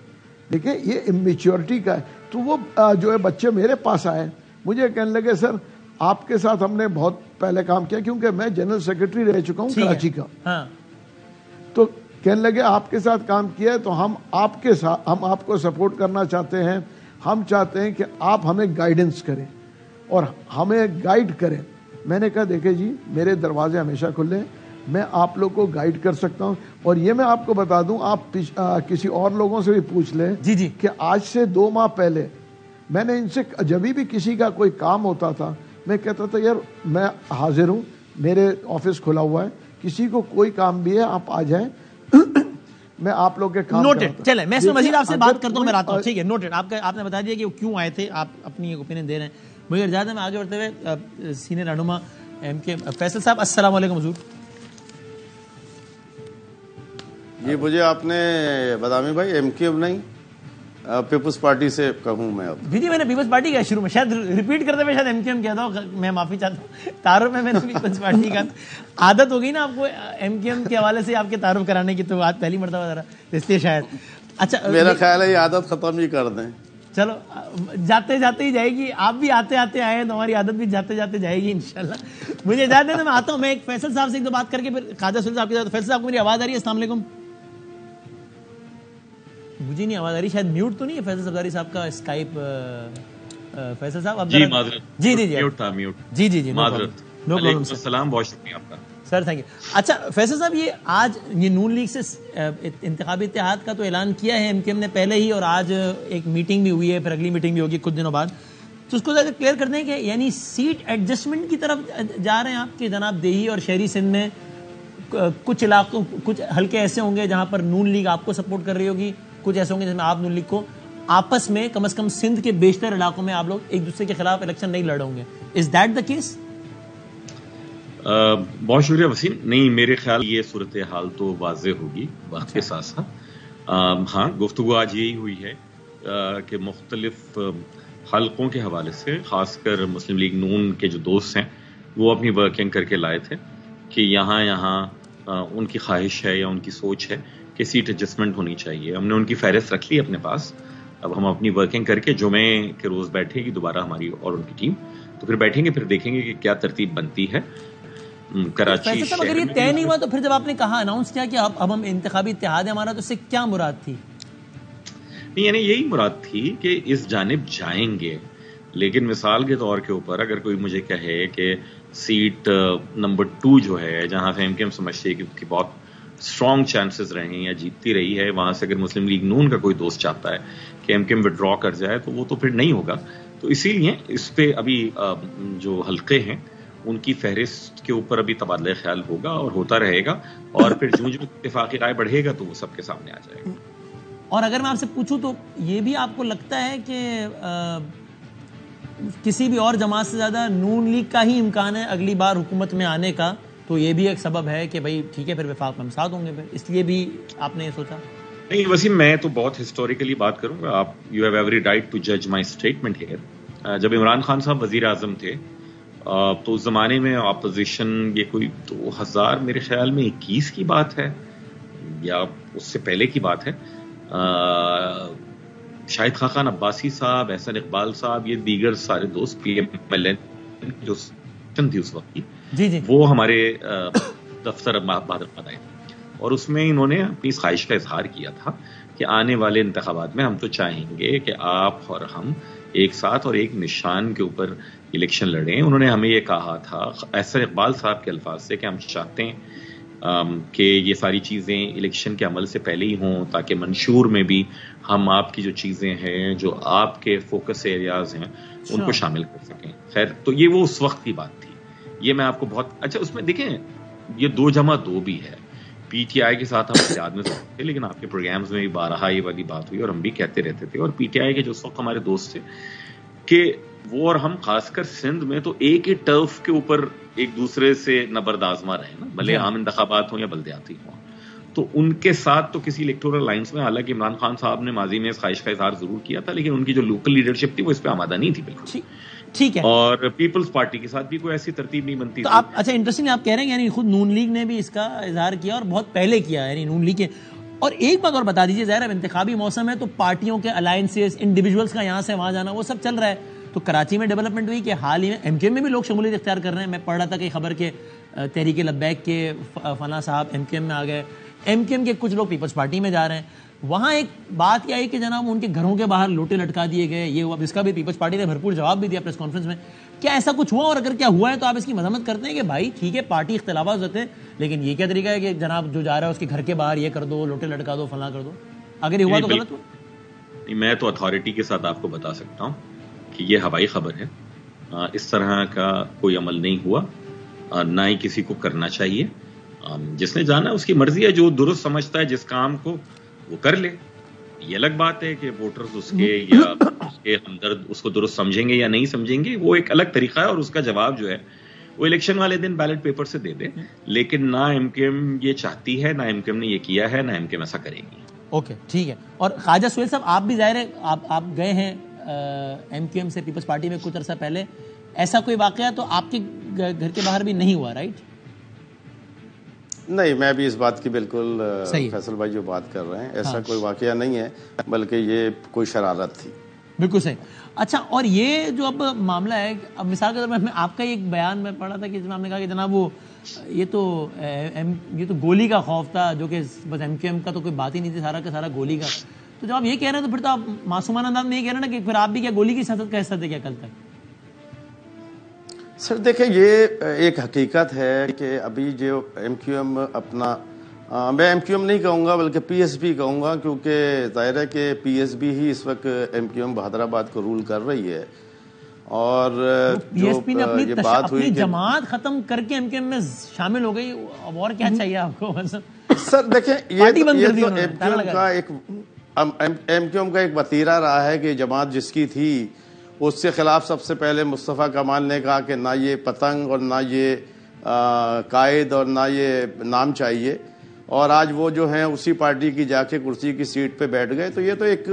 دیکھیں یہ امیچورٹی کا ہے. تو وہ جو ہے بچے میرے پاس آئے, مجھے کہنے لگے سر آپ کے ساتھ ہم نے بہت پہلے کام کیا, کیونکہ میں جنرل سیکرٹری رہ چکا ہوں کراچی کا. تو کہنے لگے آپ کے ساتھ کام کیا ہے تو ہم آپ کو سپورٹ کرنا چاہتے ہیں. ہم چاہتے ہیں کہ آپ ہمیں گائیڈنس کریں اور ہمیں گائیڈ کریں. میں نے کہا دیکھیں جی میرے دروازے ہمیشہ کھلے ہیں, میں آپ لوگ کو گائیڈ کر سکتا ہوں. اور یہ میں آپ کو بتا دوں, آپ کسی اور لوگوں سے بھی پوچھ لیں جی کہ آج سے 2 ماہ پہلے میں نے ان سے, جب بھی کسی کا کوئی کام ہوتا تھا میں کہتا تھا یار میں حاضر ہوں, میرے آفس کھلا ہوا ہے, کسی کو کوئی کام بھی ہے آپ آ جائیں, میں آپ لوگ کے کام نوٹڈ. چلیں میں اس میں مزید آپ سے بات کرتا ہوں, میں آتا ہوں. ٹھیک ہے, نوٹڈ. آپ نے بتا دیا کہ وہ کیوں آئے تھے, آپ اپنی اوپینین دے رہے ہیں. مجھے اجازت ہے میں آگے بڑھتے ہوئے سینئر رہنما ایم کے فیصل صاحب, السلام علیکم حضور. جی مجھے آپ نے بدامی بھائی ایم کیو ایم نہیں پیپلز پارٹی سے کہوں میں اب. جی میں نے پیپلز پارٹی کا شروع میں شاید ریپیٹ کرتے ہوئے شاید ایم کیو ایم کہتا ہوں, میں معافی چاہتا ہوں. تعارف میں نے پیپلز پارٹی کا, عادت ہو گئی نا آپ کو ایم کیو ایم کے حوالے سے آپ کے تعارف کرانے کی, تو آج پہلی مرتبہ ذرا اس لیے شاید. اچھا میرا خیال ہے یہ عادت ختم ہی کر دیں. چلو جاتے جاتے ہی جائے گی, آپ بھی آتے آتے آئے تو ہماری عادت بھی جاتے جاتے جائے گی انشاءاللہ. مجھے اجازت ہے میں آتا ہوں, میں ایک فیصل صاحب سے ایک دو بات کر کے پھر خواجہ سہیل صاحب کے ساتھ. فیصل صاحب کو میری آواز آ رہی ہے؟ السلام علیکم. مجھے نہیں آواز آ رہی, شاید میوٹ تو نہیں ہے فیصل سرداری صاحب کا اسکائپ. فیصل صاحب اب جی معذرت, جی میوٹ تھا, میوٹ. جی معذرت. وعلیکم السلام, بہت شکریہ آپ کا سر, تھینک یو. اچھا فیصل صاحب, یہ آج یہ نون لیگ سے انتخابی اتحاد کا تو اعلان کیا ہے ایم کیو ایم نے پہلے ہی, اور آج ایک میٹنگ بھی ہوئی ہے, پھر اگلی میٹنگ بھی ہوگی کچھ دنوں بعد. تو اس کو ذرا کلیئر کر دیں کہ یعنی سیٹ ایڈجسٹمنٹ کی طرف جا رہے ہیں آپ کے جناب دیہی اور شہری سندھ میں کچھ علاقوں, کچھ حلقے ایسے ہوں گے جہاں پر نون لیگ آپ کو سپورٹ کر رہی ہوگی, کچھ ایسے ہوں گے جس میں آپ نون لیگ کو, آپس میں کم از کم سندھ کے بیشتر علاقوں میں آپ لوگ ایک دوسرے کے خلاف الیکشن نہیں لڑ ہوں گے. Is that the case? بہت شکریہ وسیم. نہیں, میرے خیال یہ صورتحال تو واضح ہوگی وقت کے ساتھ ساتھ. ہاں, گفتگو آج یہی ہوئی ہے کہ مختلف حلقوں کے حوالے سے, خاص کر مسلم لیگ نون کے جو دوست ہیں وہ اپنی ورکنگ کر کے لائے تھے کہ یہاں ان کی خواہش ہے یا ان کی سوچ ہے کہ سیٹ ایڈجسٹمنٹ ہونی چاہیے. ہم نے ان کی فہرست رکھ لی اپنے پاس. اب ہم اپنی ورکنگ کر کے جمعے کے روز بیٹھے گی دوبارہ ہماری اور ان کی ٹیم, تو پھر بیٹھیں گے, پھر دیکھیں گے کہ کیا ترتیب بنتی ہے. کراچی اگر یہ طے نہیں ہوا تو پھر جب آپ نے کہا, اناؤنس کیا کہ اب ہم انتخابی اتحاد ہے ہمارا, تو اس سے کیا مراد تھی؟ نہیں, یعنی یہی مراد تھی کہ اس جانب جائیں گے, لیکن مثال کے طور کے اوپر اگر کوئی مجھے کہے کہ سیٹ نمبر 2 جو ہے, جہاں سے ایم کیو ایم سمجھتے کہ بہت اسٹرانگ چانسز رہے ہیں یا جیتتی رہی ہے, وہاں سے اگر مسلم لیگ نون کا کوئی دوست چاہتا ہے کہ ایم کیو ایم وڈرا کر جائے, تو وہ تو پھر نہیں ہوگا. تو اسی لیے اس پہ ابھی جو حلقے ہیں ان کی فہرست کے اوپر ابھی تبادلہ خیال ہوگا اور ہوتا رہے گا, اور پھر جو اتفاقی رائے بڑھے گا تو وہ سب کے سامنے آ جائے گا. اور اگر میں آپ سے پوچھوں تو یہ بھی آپ کو لگتا ہے کہ کسی بھی اور جماعت سے زیادہ نون لیگ کا ہی امکان ہے اگلی بار حکومت میں آنے کا؟ تو یہ بھی ایک سبب ہے کہ بھائی ٹھیک ہے پھر وفاق میں ہم ساتھ ہوں گے، پھر اس لیے بھی آپ نے یہ سوچا؟ نہیں وسیم، میں تو بہت ہسٹوریکلی بات کروں گا. آپ you have every right to جج مائی اسٹیٹمنٹ ہیئر. جب عمران خان صاحب وزیر اعظم تھے تو اس زمانے میں اپوزیشن یہ کوئی 2000 میرے خیال میں 21 کی بات ہے یا اس سے پہلے کی بات ہے. شاہد خاقان عباسی صاحب، احسن اقبال صاحب، یہ دیگر سارے دوست پی ایم ایل این جو تھی اس وقت کی، جی وہ ہمارے دفتر بہادرآباد آئے اور اس میں انہوں نے اپنی خواہش کا اظہار کیا تھا کہ آنے والے انتخابات میں ہم تو چاہیں گے کہ آپ اور ہم ایک ساتھ اور ایک نشان کے اوپر الیکشن لڑیں. انہوں نے ہمیں یہ کہا تھا احسن اقبال صاحب کے الفاظ سے کہ ہم چاہتے ہیں کہ یہ ساری چیزیں الیکشن کے عمل سے پہلے ہی ہوں تاکہ منشور میں بھی ہم آپ کی جو چیزیں ہیں، جو آپ کے فوکس ایریاز ہیں، ان کو شامل کر سکیں. خیر، تو یہ وہ اس وقت کی بات تھی. یہ میں آپ کو بہت اچھا اس میں دیکھیں، یہ 2+2 بھی ہے. پی ٹی آئی کے ساتھ ہم اتحاد میں تھے، لیکن آپ کے پروگرامز میں بھی بارہا یہ والی بات ہوئی اور ہم بھی کہتے رہتے تھے. اور پی ٹی آئی کے جو اس وقت ہمارے دوست تھے کہ وہ اور ہم خاص کر سندھ میں تو ایک ہی ٹرف کے اوپر ایک دوسرے سے نبرد آزما رہے نا، بھلے عام انتخابات ہوں یا بلدیاتی ہوں. تو ان کے ساتھ تو کسی الیکٹورل لائنس میں، حالانکہ عمران خان صاحب نے ماضی میں اس خواہش کا اظہار ضرور کیا تھا، لیکن ان کی جو لوکل لیڈرشپ تھی وہ اس پہ آمادہ نہیں تھی بالکل. ٹھیک ہے. اور پیپلز پارٹی کے ساتھ بھی کوئی ایسی ترتیب نہیں بنتی تو آپ اچھا انٹرسٹنگ آپ کہہ رہے ہیں یعنی خود نون لیگ نے بھی اس کا اظہار کیا اور بہت پہلے کیا، یعنی نون لیگ کے. اور ایک بات اور بتا دیجیے، ظاہر اب انتخابی موسم ہے تو پارٹیوں کے الائنسز، انڈیویجولز کا یہاں سے وہاں جانا وہ سب چل رہا ہے. تو کراچی میں ڈیولپمنٹ ہوئی کہ حال ہی میں ایم کیو ایم میں بھی لوگ شمولیت اختیار کر رہے ہیں. میں پڑھ رہا تھا کہ خبر کہ تحریک لبیک کے فلاں صاحب ایم کیو ایم میں آ گئے، ایم کیو ایم کے کچھ لوگ پیپلز پارٹی میں جا رہے ہیں. وہاں ایک بات یہ آئی کہ جناب ان کے گھروں کے باہر لوٹے لٹکا دیے گئے. یہ ہوا، اس کا بھی پیپلز پارٹی نے بھرپور جواب بھی دیا پریس کانفرنس میں. کیا ایسا کچھ ہوا؟ اور اگر کیا ہوا ہے تو آپ اس کی مذمت کرتے ہیں کہ بھائی ٹھیک ہے پارٹی اختلافات ہوتے ہیں، لیکن یہ کیا طریقہ ہے کہ جناب جو جا رہا ہے اس کے گھر کے باہر یہ کر دو، لوٹے لٹکا دو، فلاں کر دو؟ اگر یہ ہوا تو غلط ہوا. میں تو اتھارٹی کے ساتھ آپ کو بتا سکتا ہوں کہ یہ ہوائی خبر ہے. اس طرح کا کوئی عمل نہیں ہوا، نہ ہی کسی کو کرنا چاہیے. جس نے جانا اس کی مرضی ہے، جو درست سمجھتا ہے جس کام کو وہ کر لے. یہ الگ بات ہے کہ ووٹرز اس کے یا اس کے ہمدرد اس کو درست سمجھیں گے یا نہیں سمجھیں گے، وہ ایک الگ طریقہ ہے اور اس کا جواب جو ہے وہ الیکشن والے دن بیلٹ پیپر سے دے دے. لیکن نہ ایم کیو ایم یہ چاہتی ہے، نہ ایم کیو ایم نے یہ کیا ہے، نہ ایم کیو ایم ایسا کرے گی. اوکے ٹھیک ہے. اور خواجہ سہیل صاحب آپ بھی ظاہر ہے آپ گئے ہیں ایم کیو ایم سے پیپلز پارٹی میں کچھ عرصہ پہلے، ایسا کوئی واقعہ تو آپ کے گھر کے باہر بھی نہیں ہوا رائٹ؟ نہیں، میں بھی اس بات کی بالکل فیصل بھائی جو بات کر رہے ہیں ایسا کوئی واقعہ نہیں ہے، بلکہ یہ کوئی شرارت تھی. بالکل صحیح. اچھا، اور یہ جو اب معاملہ ہے، اب مثال کے طور پر آپ کا ایک بیان میں پڑھا تھا کہ جناب نے کہا کہ جناب وہ یہ تو گولی کا خوف تھا، جو کہ بس ایم کیو ایم کا تو کوئی بات ہی نہیں تھی، سارا کا سارا گولی کا. تو جب آپ یہ کہہ رہے ہیں تو پھر تو آپ معصومانہ انداز میں یہ کہہ رہے ہیں نا کہ پھر آپ بھی کیا گولی کی سیاست کا حصہ تھے کیا کل تک؟ سر دیکھیں، یہ ایک حقیقت ہے کہ ابھی جو ایم کیو ایم اپنا، میں ایم کیو ایم نہیں کہوں گا بلکہ پی ایس پی کہوں گا، کیونکہ ظاہر ہے کہ پی ایس پی ہی اس وقت ایم کیو ایم بہادرآباد کو رول کر رہی ہے. اور پی ایس پی نے اپنی جماعت ختم کر کے ایم کیو ایم میں شامل ہو گئی، اب اور کیا چاہیے آپ کو؟ سر دیکھیں، یہ تو ایم کیو ایم کا ایک وتیرہ رہا ہے کہ جماعت جس کی تھی اس کے خلاف سب سے پہلے مصطفیٰ کمال نے کہا کہ نہ یہ پتنگ اور نہ یہ قائد اور نہ یہ نام چاہیے، اور آج وہ جو ہیں اسی پارٹی کی جا کے کرسی کی سیٹ پہ بیٹھ گئے. تو یہ تو ایک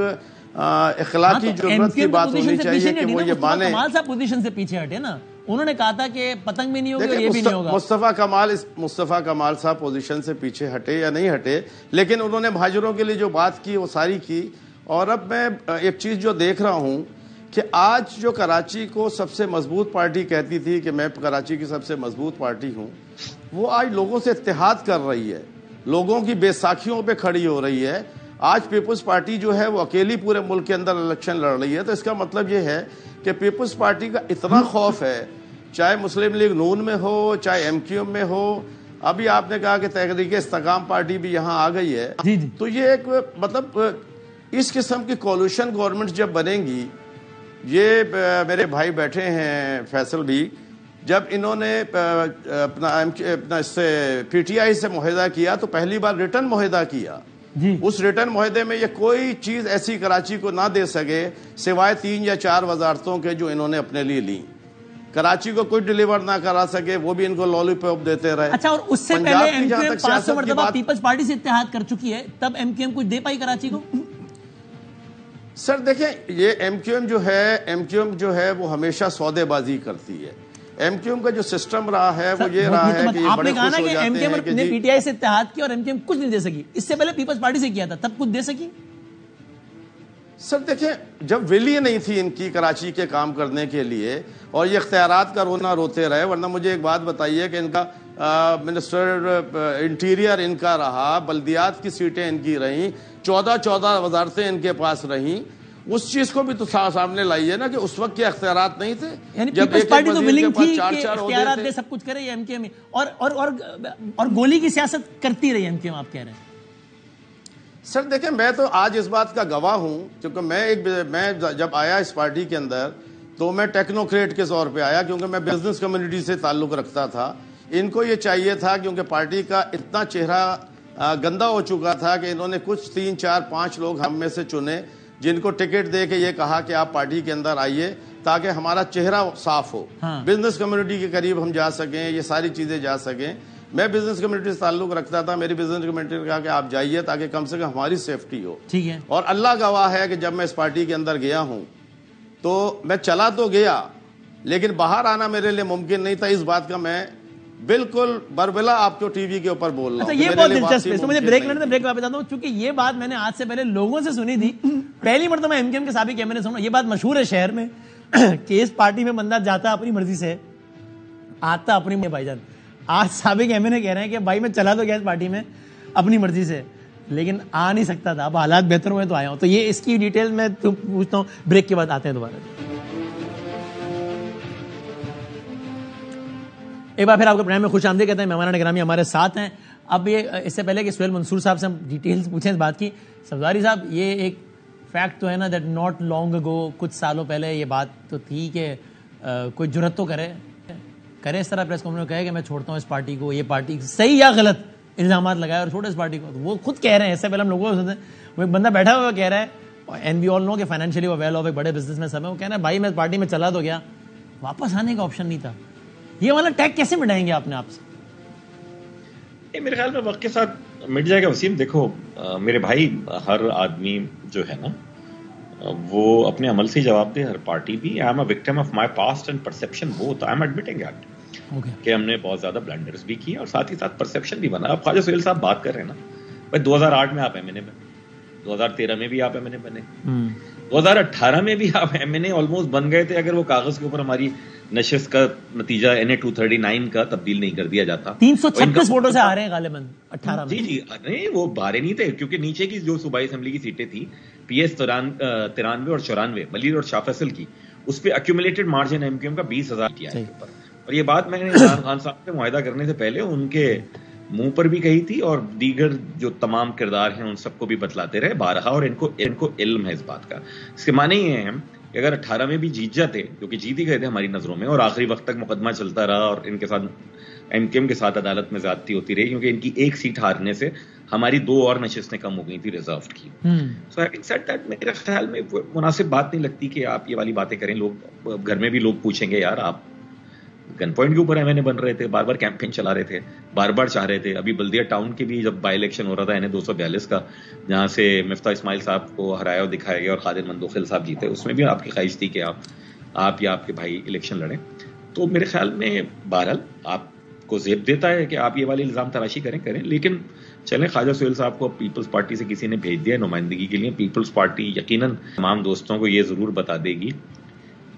اخلاقی ضرورت کی بات ہونی چاہیے کہ وہ یہ مانے. کمال صاحب پوزیشن سے پیچھے ہٹے نا، انہوں نے کہا تھا کہ پتنگ بھی نہیں ہوگا، یہ بھی نہیں ہوگا. مصطفیٰ کمال صاحب پوزیشن سے پیچھے ہٹے یا نہیں ہٹے، لیکن انہوں نے مہاجروں کے لیے جو بات کی وہ ساری کی. اور اب میں ایک چیز جو دیکھ رہا ہوں کہ آج جو کراچی کو سب سے مضبوط پارٹی کہتی تھی کہ میں کراچی کی سب سے مضبوط پارٹی ہوں، وہ آج لوگوں سے اتحاد کر رہی ہے، لوگوں کی بے ساکھیوں پہ کھڑی ہو رہی ہے. آج پیپلز پارٹی جو ہے وہ اکیلی پورے ملک کے اندر الیکشن لڑ رہی ہے. تو اس کا مطلب یہ ہے کہ پیپلز پارٹی کا اتنا خوف ہے، چاہے مسلم لیگ نون میں ہو، چاہے ایم کیو ایم میں ہو. ابھی آپ نے کہا کہ تحریک استحکام پارٹی بھی یہاں آ گئی ہے. تو یہ ایک مطلب اس قسم کی کولیشن گورنمنٹ جب بنے گی، یہ میرے بھائی بیٹھے ہیں فیصل بھی، جب انہوں نے اپنا اس سے پی ٹی آئی سے معاہدہ کیا تو پہلی بار ریٹرن معاہدہ کیا. اس ریٹرن معاہدے میں یہ کوئی چیز ایسی کراچی کو نہ دے سکے سوائے 3 یا 4 وزارتوں کے جو انہوں نے اپنے لیے لی. کراچی کو کوئی ڈیلیور نہ کرا سکے, وہ بھی ان کو لالی پاپ دیتے رہے. اچھا, اور اس سے پہلے ایم کیو ایم 500 مرتبہ پیپلز پارٹی سے اتحاد کر چکی ہے, تب ایم کیو ایم کچھ دے پائی کراچی کو؟ سر دیکھیں, یہ ایم کیو ایم جو ہے وہ ہمیشہ سودے بازی کرتی ہے. ایم کیو ایم کا جو سسٹم رہا ہے وہ یہ رہا ہے کہ یہ بڑے خوش ہو جاتے ہیں کہ نے پی ٹی آئی سے اتحاد کیا اور ایم کیو ایم کچھ نہیں دے سکی. اس سے پہلے پیپلز پارٹی سے کیا تھا, تب کچھ دے سکی؟ سر دیکھیں, جب ویلی نہیں تھی ان کی کراچی کے کام کرنے کے لیے, اور یہ اختیارات کا رونا روتے رہے. ورنہ مجھے ایک بات بتائیے کہ ان کا منسٹر انٹیریئر ان کا رہا, بلدیات کی سیٹیں ان کی رہیں, 14 وزارتیں ان کے پاس رہیں. اس چیز کو بھی تو سامنے لائیے نا کہ اس وقت کے اختیارات نہیں تھے. یعنی پیپلز پارٹی تو ولنگ تھی کہ اختیارات دے سب کچھ کرے, ایم کیو ایم اور گولی کی سیاست کرتی رہی ایم کیو ایم, آپ کہہ رہے ہیں؟ سر دیکھیں, میں تو آج اس بات کا گواہ ہوں, کیونکہ میں جب آیا اس پارٹی کے اندر تو میں ٹیکنوکریٹ کے طور پہ آیا, کیونکہ میں بزنس کمیونٹی سے تعلق رکھتا تھا. ان کو یہ چاہیے تھا, کیونکہ پارٹی کا اتنا چہرہ گندا ہو چکا تھا کہ انہوں نے کچھ 3 4 5 لوگ ہم میں سے چنے, جن کو ٹکٹ دے کے یہ کہا کہ آپ پارٹی کے اندر آئیے تاکہ ہمارا چہرہ صاف ہو, بزنس کمیونٹی کے قریب ہم جا سکیں, یہ ساری چیزیں جا سکیں. میں بزنس کمیونٹی سے تعلق رکھتا تھا, میری بزنس کمیونٹی نے کہا کہ آپ جائیے تاکہ کم سے کم ہماری سیفٹی ہو. ٹھیک ہے. اور اللہ گواہ ہے کہ جب میں اس پارٹی کے اندر گیا ہوں تو میں چلا تو گیا, لیکن باہر آنا میرے لیے ممکن نہیں تھا. اس بات کا میں بالکل بربلا آپ کو ٹی وی کے اوپر بول رہا ہوں. یہ بہت دلچسپ ہے, مجھے بریک لینے بریک واپس آتا ہوں, چونکہ یہ بات میں نے آج سے پہلے لوگوں سے سنی تھی. پہلی مرتبہ ایم کیو ایم کے سابق ایم این اے سنا. یہ بات مشہور ہے شہر میں کہ اس پارٹی میں بندہ جاتا اپنی مرضی سے, آتا اپنی. بھائی جان, آج سابق ایم این اے کہہ رہے ہیں کہ بھائی میں چلا تو گیا اس پارٹی میں اپنی مرضی سے, لیکن آ نہیں سکتا تھا, اب حالات بہتر ہوئے تو آیا ہوں. تو یہ اس کی ڈیٹیل میں پوچھتا ہوں, بریک کے بعد آتے ہیں دوبارہ. ایک بار پھر آپ کو پروگرام میں خوش آمدید کہتے ہیں. مہمان گرامی ہمارے ساتھ ہیں. اب یہ اس سے پہلے کہ سہیل منصور صاحب سے ہم ڈیٹیلز پوچھیں اس بات کی, سبزواری صاحب یہ ایک فیکٹ تو ہے نا دیٹ ناٹ لانگ اگو, کچھ سالوں پہلے یہ بات تو تھی کہ کوئی جرت تو کرے اس طرح پریس کانفرنس میں کہے کہ میں چھوڑتا ہوں اس پارٹی کو, یہ پارٹی صحیح یا غلط الزامات لگائے اور چھوڑے اس پارٹی کو. وہ خود کہہ رہے ہیں, اس سے پہلے ہم لوگوں کو سنتے ہیں, وہ ایک بندہ بیٹھا ہوا کہہ رہا ہے, اینڈ وی آل نو کہ فائنینشلی وہ ویل آف, ایک بڑے بزنس میں سب ہے, وہ کہہ رہا ہے بھائی میں اس پارٹی میں چلا تو گیا, واپس آنے کا آپشن نہیں تھا. یہ والا ٹیگ کیسے مٹائیں گے آپ نے آپ سے؟ میرے خیال میں وقت کے ساتھ مٹ جائے گا وسیم. دیکھو میرے بھائی, ہر آدمی جو ہے نا وہ اپنے عمل سے جواب دے, ہر پارٹی بھی. I am a victim of my past and perception both. I am admitting it کہ ہم نے بہت زیادہ بلنڈرز بھی کیے اور ساتھ ہی ساتھ پرسپشن بھی بنا. اب خواجہ سہیل صاحب بات کر رہے ہیں نا بھائی, 2008 میں آپ ایم این اے بنے, 2013 میں بھی آپ ایم این اے بنے, 2018 میں بھی آپ ایم این اے آلموسٹ بن گئے تھے اگر وہ کاغذ کے اوپر ہماری نشست کا نتیجہ NA 239 کا تبدیل نہیں کر دیا جاتا. 336 ووٹوں سے آ رہے ہیں غالباً 18 میں. جی نہیں, وہ بارے نہیں تھے کیونکہ نیچے کی جو صوبائی اسمبلی کی سیٹیں تھی PS 93 اور 94 ملیر اور شاہ فیصل کی, اس پہ ایکومولیٹڈ مارجن ایم کیو ایم کا 20,000 کیا ہے. اور یہ بات میں نے عمران خان صاحب سے معاہدہ کرنے سے پہلے ان کے منہ پر بھی کہی تھی, اور دیگر جو تمام کردار ہیں ان سب کو بھی بتلاتے رہے بارہا, اور ان کو علم ہے اس بات کا. اس کے معنی یہ ہے کہ اگر 18 میں بھی جیت جاتے, کیونکہ جیت ہی گئے تھے ہماری نظروں میں, اور آخری وقت تک مقدمہ چلتا رہا اور ان کے ساتھ ایم کیو ایم کے ساتھ عدالت میں زیادتی ہوتی رہی, کیونکہ ان کی ایک سیٹ ہارنے سے ہماری 2 اور نشستیں کم ہو گئی تھی ریزروڈ کی. سو ہیونگ سیڈ دیٹ, میرے خیال میں مناسب بات نہیں لگتی کہ آپ یہ والی باتیں کریں. لوگ گھر میں بھی لوگ پوچھیں گے یار آپ گن پوائنٹ کے اوپر ایم این اے بن رہے تھے, بار بار کیمپین چلا رہے تھے, بار بار چاہ رہے تھے. ابھی بلدیہ ٹاؤن کے بھی جب بائی الیکشن ہو رہا تھا NA 242 کا, جہاں سے مفتاح اسماعیل صاحب کو ہرایا اور دکھایا گیا اور خادر مندوخیل صاحب جیتے, اس میں بھی آپ کی خواہش تھی کہ آپ یا آپ کے بھائی الیکشن لڑیں. تو میرے خیال میں بہرحال آپ کو زیب دیتا ہے کہ آپ یہ والی الزام تراشی کریں, لیکن چلیں خواجہ سہیل صاحب کو پیپلز پارٹی سے کسی نے بھیج دیا نمائندگی کے لیے. پیپلز پارٹی یقیناً تمام دوستوں کو یہ ضرور بتا دے گی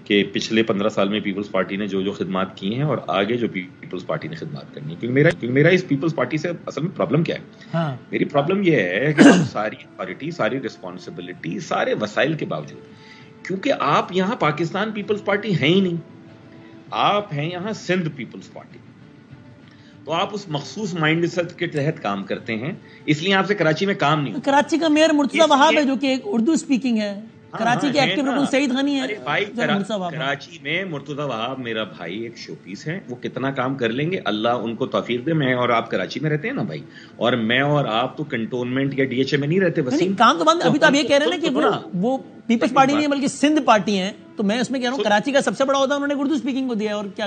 کہ پچھلے 15 سال میں پیپلز پارٹی نے جو خدمات کی ہیں اور آگے جو پیپلز پارٹی نے خدمات کرنی ہے. کیونکہ میرا اس پیپلز پارٹی سے اصل میں پرابلم کیا ہے, میری پرابلم یہ ہے کہ ساری اتھارٹی, ساری رسپانسبلٹی, سارے وسائل کے باوجود, کیونکہ آپ یہاں پاکستان پیپلز پارٹی ہیں ہی نہیں, آپ ہیں یہاں سندھ پیپلز پارٹی, تو آپ اس مخصوص مائنڈ سیٹ کے تحت کام کرتے ہیں, اس لیے آپ سے کراچی میں کام نہیں. کراچی کا میئر مرتضی وہاب ہے جو کہ ایک اردو اسپیکنگ ہے, کراچی کے ایکٹیو رکن سعید غنی ہے بھائی. کراچی میں مرتضی وہاب میرا بھائی ایک شو پیس ہے, وہ کتنا کام کر لیں گے, اللہ ان کو توفیق دے. میں اور آپ کراچی میں رہتے ہیں نا بھائی, اور میں اور آپ تو کنٹونمنٹ یا ڈی ایچ اے میں نہیں رہتے. وسیم کام تو بند. ابھی تو آپ یہ کہہ رہے ہیں کہ وہ پیپلز پارٹی نہیں ہے بلکہ سندھ پارٹی ہے, تو میں اس میں کہہ رہا ہوں کراچی کا سب سے بڑا عہدہ انہوں نے اردو اسپیکنگ کو دیا ہے. اور کیا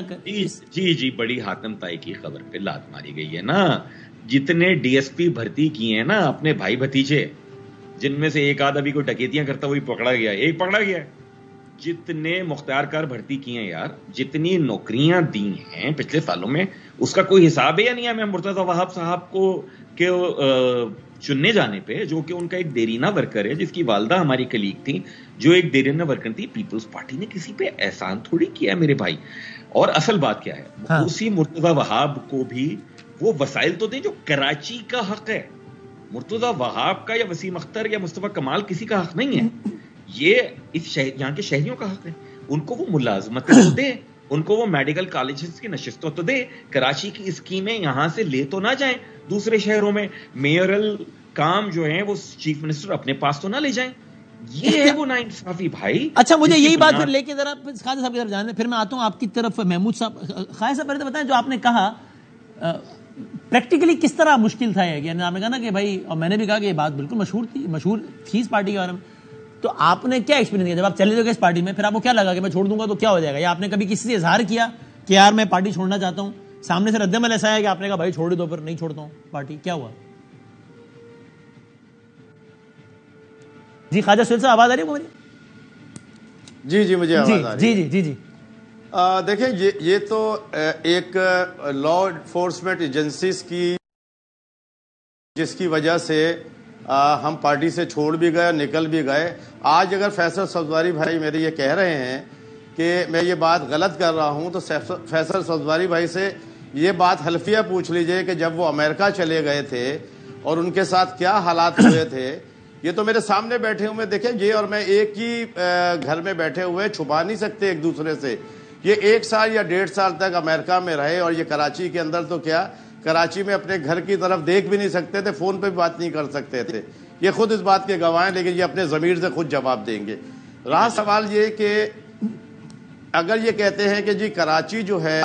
جی بڑی حاتم طائی کی خبر پہ لات ماری گئی ہے نا. جتنے ڈی ایس پی بھرتی کیے ہیں نا اپنے بھائی بھتیجے, جن میں سے ایک آدھ ابھی کوئی ڈکیتیاں کرتا وہی پکڑا گیا, ایک پکڑا گیا. جتنے مختار کار بھرتی کیے ہیں یار, جتنی نوکریاں دی ہیں پچھلے سالوں میں, اس کا کوئی حساب ہے یا نہیں ہے. میں مرتضی وہاب صاحب کو کہ چننے جانے پہ, جو کہ ان کا ایک دیرینہ ورکر ہے, جس کی والدہ ہماری کلیگ تھی, جو ایک دیرینہ ورکر تھی, پیپلز پارٹی نے کسی پہ احسان تھوڑی کیا ہے میرے بھائی. اور اصل بات کیا ہے, اسی مرتضی وہاب کو بھی وہ وسائل تو دیں جو کراچی کا حق ہے. مرتضی وہاب کا یا وسیم اختر یا مصطفیٰ کمال کسی کا حق نہیں ہے, یہ اس یہاں کے شہریوں کا حق ہے. ان کو وہ ملازمتیں تو دے, ان کو وہ میڈیکل کالجز کی نشستوں تو دے. کراچی کی اسکیمیں یہاں سے لے تو نہ جائیں دوسرے شہروں میں, میئرل کام جو ہیں وہ چیف منسٹر اپنے پاس تو نہ لے جائیں. یہ ہے وہ ناانصافی بھائی. اچھا مجھے یہی بات پھر لے کے ذرا خواجہ صاحب کی طرف جانے, پھر میں آتا ہوں آپ کی طرف. محمود صاحب, خواجہ صاحب پہلے تو بتائیں جو آپ نے کہا پریکٹیکلی کس طرح مشکل تھا یہ, یعنی آپ نے کہا نا کہ بھائی, اور میں نے بھی کہا کہ یہ بات بالکل مشہور تھی اس پارٹی کے بارے میں, تو آپ نے کیا ایکسپیرینس کیا جب آپ چلے گئے اس پارٹی میں؟ پھر آپ کو کیا لگا کہ میں چھوڑ دوں گا تو کیا ہو جائے گا, یا آپ نے کبھی کسی سے اظہار کیا کہ یار میں پارٹی چھوڑنا چاہتا ہوں, سامنے سے رد عمل ایسا ہے کہ آپ نے کہا بھائی چھوڑ دو, پھر نہیں چھوڑتا ہوں پارٹی, کیا ہوا؟ جی خواجہ سہیل صاحب آواز آ رہی ہے میری؟ جی مجھے آواز آ رہی ہے. جی دیکھیں یہ تو ایک لا انفورسمنٹ ایجنسیز کی, جس کی وجہ سے ہم پارٹی سے چھوڑ بھی گئے, نکل بھی گئے. آج اگر فیصل سبزواری بھائی میرے یہ کہہ رہے ہیں کہ میں یہ بات غلط کر رہا ہوں, تو فیصل سبزواری بھائی سے یہ بات حلفیہ پوچھ لیجئے کہ جب وہ امریکہ چلے گئے تھے اور ان کے ساتھ کیا حالات ہوئے تھے. یہ تو میرے سامنے بیٹھے ہوئے, دیکھیں یہ اور میں ایک ہی گھر میں بیٹھے ہوئے, چھپا نہیں سکتے ایک دوسرے سے. یہ 1 سال یا 1.5 سال تک امریکہ میں رہے, اور یہ کراچی کے اندر تو کیا, کراچی میں اپنے گھر کی طرف دیکھ بھی نہیں سکتے تھے, فون پہ بھی بات نہیں کر سکتے تھے. یہ خود اس بات کے گواہ ہیں, لیکن یہ اپنے ضمیر سے خود جواب دیں گے. رہا سوال یہ کہ اگر یہ کہتے ہیں کہ جی کراچی جو ہے,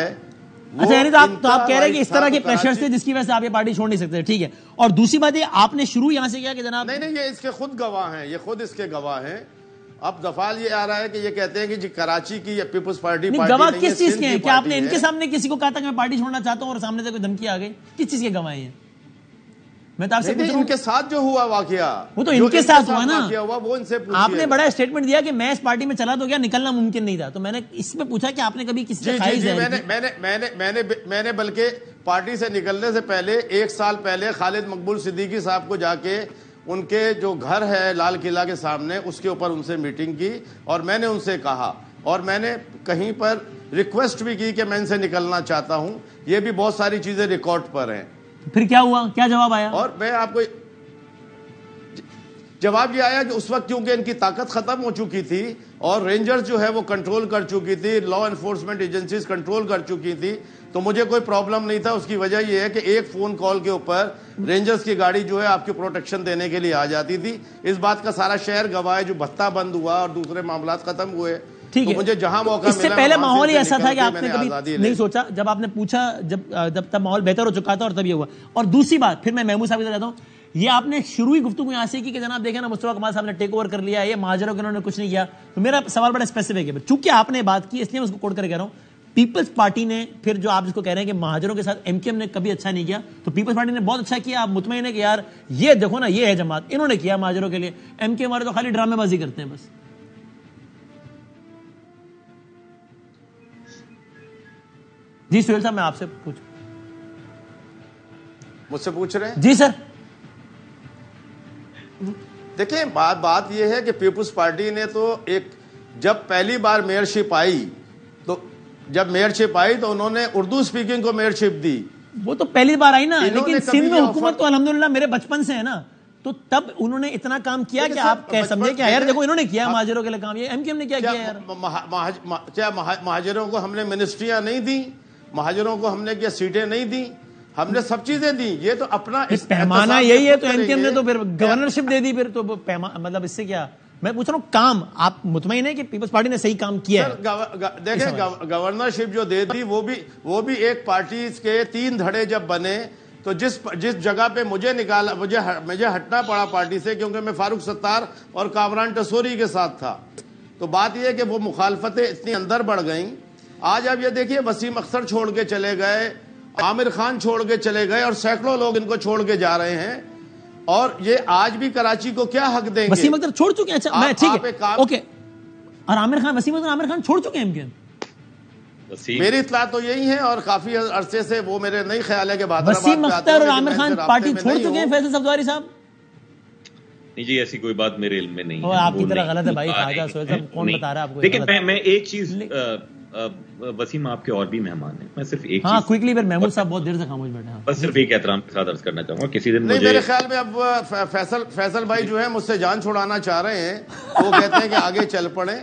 اچھا یعنی تو آپ کہہ رہے ہیں کہ اس طرح کے پریشر سے جس کی وجہ سے آپ یہ پارٹی چھوڑ نہیں سکتے, ٹھیک ہے. اور دوسری بات یہ آپ نے شروع یہاں سے کیا کہ جناب, نہیں یہ اس کے خود گواہ ہیں, یہ خود اس کے گواہ ہیں. اب دفعال یہ آ رہا ہے کہ یہ کہتے ہیں کہ جی کراچی کی یا پیپلز پارٹی گواہ کس چیز کے ہیں؟ کیا آپ نے ان کے سامنے کسی کو کہا تھا کہ میں پارٹی چھوڑنا چاہتا ہوں اور سامنے سے کوئی دھمکی آ گئی؟ کس چیز کے گواہ ہیں؟ میں تو آپ سے پوچھ رہا ہوں. ان کے ساتھ جو ہوا واقعہ, وہ تو ان کے ساتھ ہوا نا, وہ ان سے پوچھئے. آپ نے بڑا اسٹیٹمنٹ دیا کہ میں اس پارٹی میں چلا تو گیا, نکلنا ممکن نہیں تھا, تو میں نے اس پہ پوچھا کہ آپ نے کبھی کسی سے خواہش ظاہر کی؟ میں نے بلکہ پارٹی سے نکلنے سے پہلے 1 سال پہلے خالد مقبول صدیقی صاحب کو جا کے ان کے جو گھر ہے لال قلعہ کے سامنے, اس کے اوپر ان سے میٹنگ کی, اور میں نے ان سے کہا, اور میں نے کہیں پر ریکویسٹ بھی کی کہ میں ان سے نکلنا چاہتا ہوں. یہ بھی بہت ساری چیزیں ریکارڈ پر ہیں. پھر کیا ہوا, کیا جواب آیا؟ اور میں آپ کو جواب یہ آیا کہ اس وقت کیونکہ ان کی طاقت ختم ہو چکی تھی اور رینجرز جو ہے وہ کنٹرول کر چکی تھی, لا انفورسمنٹ ایجنسیز کنٹرول کر چکی تھی, تو مجھے کوئی پرابلم نہیں تھا. اس کی وجہ یہ ہے کہ ایک فون کال کے اوپر رینجرز کی گاڑی جو ہے آپ کی پروٹیکشن دینے کے لیے آ جاتی تھی. اس بات کا سارا شہر گواہ ہے. جو بھتہ بند ہوا اور دوسرے معاملات ختم ہوئے, تو مجھے جہاں موقع ملا, اس سے پہلے ماحول ہی ایسا تھا کہ آپ نے کبھی نہیں سوچا, جب آپ نے پوچھا, جب تب ماحول بہتر ہو چکا تھا اور تب یہ ہوا. اور دوسری بات, پھر میں محمود صاحب کی طرف جاتا ہوں, یہ آپ نے شروع ہی گفتگو یہاں سے کی کہ جناب دیکھیں نا مصطفیٰ کمال صاحب نے ٹیک اوور کر لیا, یہ مہاجروں کے انہوں نے کچھ نہیں کیا. تو میرا سوال بڑا اسپیسیفک ہے, چونکہ آپ نے بات کی اس لیے میں اس کو کوٹ کر کہہ رہا ہوں. پیپلز پارٹی نے پھر جو آپ جس کو کہہ رہے ہیں کہ مہاجروں کے ساتھ ایم کیو ایم نے کبھی اچھا نہیں کیا, تو پیپلز پارٹی نے بہت اچھا کیا. آپ مطمئن ہیں کہ یار یہ دیکھو نا, یہ ہے جماعت, انہوں نے کیا مہاجروں کے لیے. ایم کیو ایم والے تو خالی ڈرامے بازی کرتے ہیں بس. جی سہیل صاحب, میں آپ سے مجھ سے پوچھ رہے ہیں؟ جی سر. دیکھیں بات یہ ہے کہ پیپلز پارٹی نے تو ایک, جب پہلی بار میئرشپ آئی, تو انہوں نے اردو اسپیکنگ کو میئرشپ دی. وہ تو پہلی بار آئی نا, لیکن سندھ میں حکومت تو الحمدللہ میرے بچپن سے ہے نا, تو تب انہوں نے اتنا کام کیا کہ آپ کہہ سمجھے کہ یار دیکھو انہوں نے کیا مہاجروں کے لیے کام. یہ ایم کیو ایم نے کیا کیا یار؟ کیا مہاجروں کو ہم نے منسٹریاں نہیں دی, مہاجروں کو ہم نے کیا سیٹیں نہیں دی, ہم نے سب چیزیں دی. یہ تو اپنا پیمانہ یہی ہے, تو ایم کیو ایم نے تو پھر گورنرشپ دے دی, پھر تو مطلب اس سے کیا میں پوچھ رہا ہوں کام آپ مطمئن ہیں کہ پیپلز پارٹی نے صحیح کام کیا ہے؟ دیکھیں گورنرشپ جو دے دی وہ بھی ایک پارٹی کے 3 دھڑے جب بنے تو جس جگہ پہ مجھے ہٹنا پڑا پارٹی سے کیونکہ میں فاروق ستار اور کامران ٹسوری کے ساتھ تھا، تو بات یہ ہے کہ وہ مخالفتیں اتنی اندر بڑھ گئیں. آج آپ یہ دیکھیے وسیم اختر چھوڑ کے چلے گئے، عامر خان چھوڑ کے چلے گئے اور سینکڑوں لوگ ان کو چھوڑ کے جا رہے ہیں، اور یہ آج بھی کراچی کو کیا حق دیں گے؟ وسیم اختر چھوڑ چکے ہیں. اچھا میں ٹھیک ہے اوکے. اور عامر خان وسیم اختر عامر خان چھوڑ چکے ہیں MQM؟ میری اطلاع تو یہی ہے اور کافی عرصے سے وہ میرے نہیں خیال ہے کہ وسیم اختر اور عامر خان پارٹی چھوڑ چکے ہیں فیصل صفداری صاحب؟ نہیں جی ایسی کوئی بات میرے علم میں نہیں ہے. آپ کی طرح غلط ہے بھائی خواجہ سہیل صاحب، کون بتا رہا ہے آپ کو؟ لیکن میں ایک چیز، وسیم آپ کے اور بھی مہمان ہیں، میں صرف ایک چیز، ہاں کوئکلی پھر محمود صاحب بہت دیر سے خاموش بیٹھے ہیں، بس صرف ایک احترام کے ساتھ عرض کرنا چاہوں گا. کسی دن نہیں میرے خیال میں اب فیصل بھائی جو ہے مجھ سے جان چھڑانا چاہ رہے ہیں، وہ کہتے ہیں کہ آگے چل پڑیں،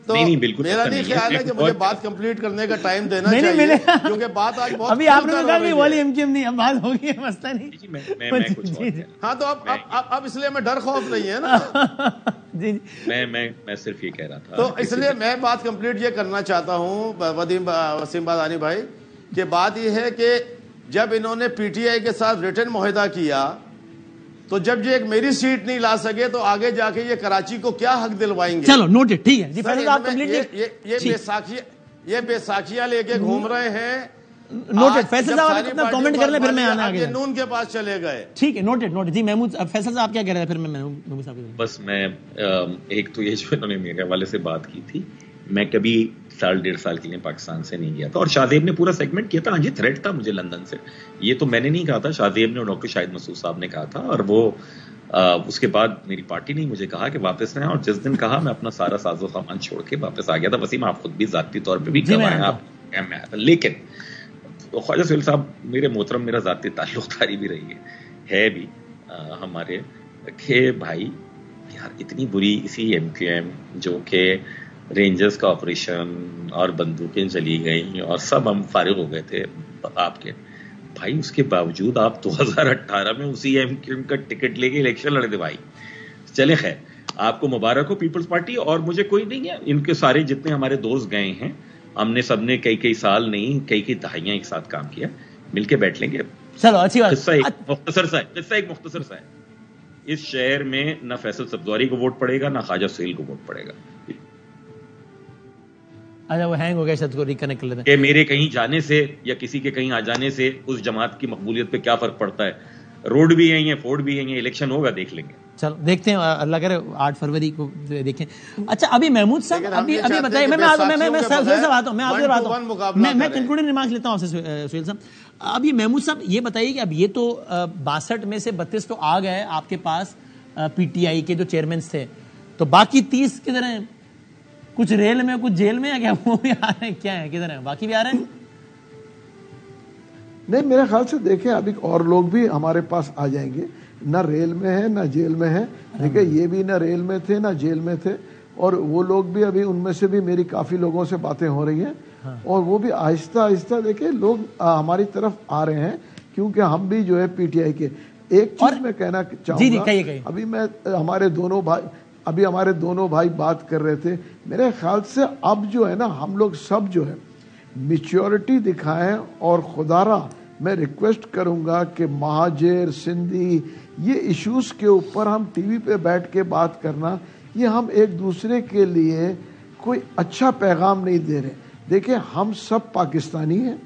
تو میرا نہیں خیال ہے کہ مجھے بات کمپلیٹ کرنے کا ٹائم دینا چاہیے کیونکہ بات آج بہت ابھی آپ نے کہا کہ والی MQM نہیں، اب بات ہوگی ہے، مسئلہ نہیں. ہاں تو اب اس لیے میں ڈر خوف نہیں ہے نا. میں صرف یہ کہہ رہا تھا، تو اس لیے میں بات کمپلیٹ یہ کرنا چاہتا ہوں وسیم بادانی بھائی کہ بات یہ ہے کہ جب انہوں نے PTI کے ساتھ ریٹن معاہدہ کیا تو جب یہ ایک میری سیٹ نہیں لا سکے تو آگے جا کے یہ کراچی کو کیا حق دلوائیں گے؟ چلو نوٹڈ، ٹھیک ہے جی فیصل آپ کمپلیٹ یہ بے ساکھیاں لے کے گھوم رہے ہیں. نوٹڈ فیصل صاحب اپنا کمنٹ کر لیں پھر میں آنا آگے. نون کے پاس چلے گئے. ٹھیک ہے نوٹڈ جی. محمود فیصل صاحب آپ کیا کہہ رہے ہیں؟ پھر میں محمود صاحب بس میں ایک تو یہ جو انہوں نے میرے حوالے سے بات کی تھی، میں کبھی 1.5 سال کے لیے پاکستان سے نہیں گیا تھا اور شاہ زیب نے پورا سیگمنٹ کیا تھا. ہاں جی تھریٹ تھا مجھے لندن سے، یہ تو میں نے نہیں کہا تھا، شاہ زیب نے اور ڈاکٹر شاہد مسعود صاحب نے کہا تھا. اور وہ اس کے بعد میری پارٹی نے مجھے کہا کہ واپس رہیں، اور جس دن کہا میں اپنا سارا ساز و سامان چھوڑ کے واپس آ گیا تھا. وسیم آپ خود بھی ذاتی طور پہ بھی کمائیں آپ میں آیا تھا. لیکن خواجہ سہیل صاحب میرے محترم، میرا ذاتی تعلق داری بھی رہی ہے بھی ہمارے کہ بھائی یار اتنی بری اسی MQM جو کہ رینجرز کا آپریشن اور بندوقیں چلی گئیں اور سب ہم فارغ ہو گئے تھے آپ کے بھائی، اس کے باوجود آپ 2018 میں اسی MQM کا ٹکٹ لے کے الیکشن لڑے تھے بھائی. چلے خیر آپ کو مبارک ہو پیپلز پارٹی، اور مجھے کوئی نہیں ہے، ان کے سارے جتنے ہمارے دوست گئے ہیں ہم نے سب نے کئی سال نہیں کئی دہائیاں ایک ساتھ کام کیا، مل کے بیٹھ لیں گے. چلو اچھی بات. قصہ ایک مختصر سا ہے، اس شہر میں نہ فیصل صفداری کو ووٹ پڑے گا نہ خواجہ سہیل کو ووٹ پڑے گا. اچھا وہ ہینگ ہو گیا شاید کو ریکنیکٹ کر لیتے ہیں کہ میرے کہیں جانے سے یا کسی کے کہیں آ جانے سے اس جماعت کی مقبولیت پہ کیا فرق پڑتا ہے. روڈ بھی ہیں فورڈ بھی ہیں، الیکشن ہوگا دیکھ لیں گے. چلو دیکھتے ہیں، اللہ کرے 8 فروری کو دیکھیں. اچھا ابھی محمود صاحب ابھی بتائیے، میں کنکلوڈنگ ریمارکس لیتا ہوں آپ سے سہیل صاحب. اب یہ محمود صاحب یہ بتائیے کہ اب یہ تو 62 میں سے 32 تو آ گئے آپ کے پاس PTI کے جو چیئرمینس تھے، تو باقی 30 کدھر ہیں؟ کچھ ریل میں کچھ جیل میں ہے کیا؟ وہ بھی آ رہے ہیں کیا ہے؟ کدھر ہیں باقی بھی آ رہے ہیں؟ نہیں میرے خیال سے دیکھیں ابھی اور لوگ بھی ہمارے پاس آ جائیں گے، نہ ریل میں ہے نہ جیل میں ہے. دیکھیں یہ بھی نہ ریل میں تھے نہ جیل میں تھے، اور وہ لوگ بھی ابھی ان میں سے بھی میری کافی لوگوں سے باتیں ہو رہی ہیں، اور وہ بھی آہستہ آہستہ دیکھیں لوگ ہماری طرف آ رہے ہیں، کیونکہ ہم بھی جو ہے PTI کے. ایک چیز میں کہنا چاہوں گا، ابھی ہمارے دونوں بھائی بات کر رہے تھے، میرے خیال سے اب جو ہے نا ہم لوگ سب جو ہے میچورٹی دکھائیں، اور خدا را میں ریکویسٹ کروں گا کہ مہاجر سندھی یہ ایشوز کے اوپر ہم ٹی وی پہ بیٹھ کے بات کرنا، یہ ہم ایک دوسرے کے لیے کوئی اچھا پیغام نہیں دے رہے. دیکھیں ہم سب پاکستانی ہیں